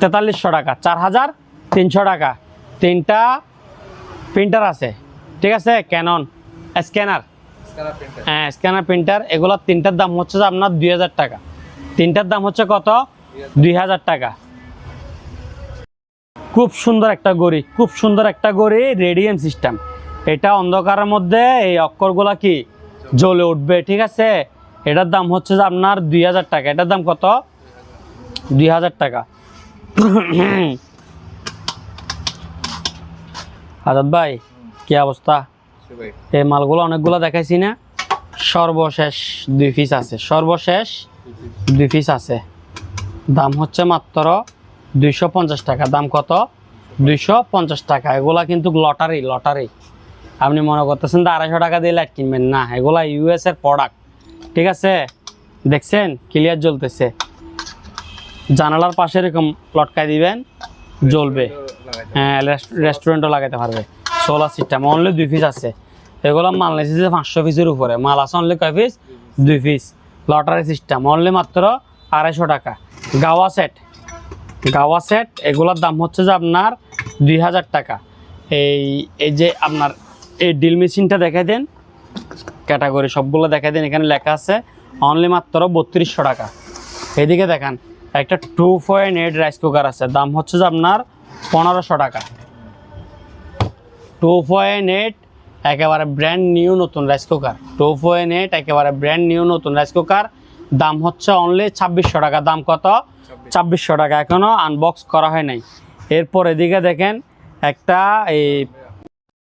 4300 টাকা, 4300 টাকা। 3টা প্রিন্টার আছে, ঠিক আছে, ক্যানন স্ক্যানার, হ্যাঁ স্ক্যানার প্রিন্টার। এগুলো 3টার দাম হচ্ছে যে আপনার 2000 টাকা। 3টার দাম হচ্ছে কত? 2000 টাকা। খুব সুন্দর একটা ঘড়ি, খুব সুন্দর একটা ঘড়ি, রেডিয়াম সিস্টেম। এটা অন্ধকারের মধ্যে এই অক্ষরগুলা কি জ্বলে উঠবে, ঠিক আছে। এটার দাম হচ্ছে যে আপনার 2000 টাকা। এটার দাম কত? 2000 টাকা। আজাদ ভাই কি অবস্থা? এই মালগুলো অনেকগুলো দেখাইছি না, সর্বশেষ 2 পিস আছে, সর্বশেষ 2 পিস আছে। দাম হচ্ছে মাত্র 250 টাকা। দাম কত? 250 টাকা। এগুলা কিন্তু লটারি, লটারি। আপনি মনে করতেছেন 250 টাকা দিয়ে লাইট কিনবেন না, এগুলা ইউএস এর প্রোডাক্ট, ঠিক আছে। দেখছেন ক্লিয়ার জ্বলতেছে, জানালার পাশে এরকম লটকাই দিবেন, জ্বলবে। হ্যাঁ, রেস্টুরেন্টও লাগাতে পারবে। সোলার সিস্টেম, অনলি 2 পিস আছে। এগুলো মাল নিয়েছে যে 500 পিসের উপরে মাল আছে, অনলি কয় piece? 2 piece. Lottery system, only মাত্র 250 টাকা। গাওয়া সেট, গাওয়া সেট, এগুলোর দাম হচ্ছে যে আপনার 2000 টাকা। এই যে আপনার এই ডিল মেশিনটা দেখাই দেন, ক্যাটাগরি সবগুলো দেখাই দেন, এখানে লেখা আছে অনলি মাত্র 3200 টাকা। এদিকে দেখেন একটা 2.8 রাইস কুকার আছে, দাম হচ্ছে যে আপনার 1500 টাকা। 2.8 একেবারে ব্র্যান্ড নিউ নতুন রাইস কুকার, 2.8 একেবারে ব্র্যান্ড নিউ নতুন রাইস কুকার। দাম হচ্ছে অনলি 2600 টাকা। দাম কত? 2600 টাকা। এখনো আনবক্স করা হয় নাই। এরপর এদিকে দেখেন একটা এই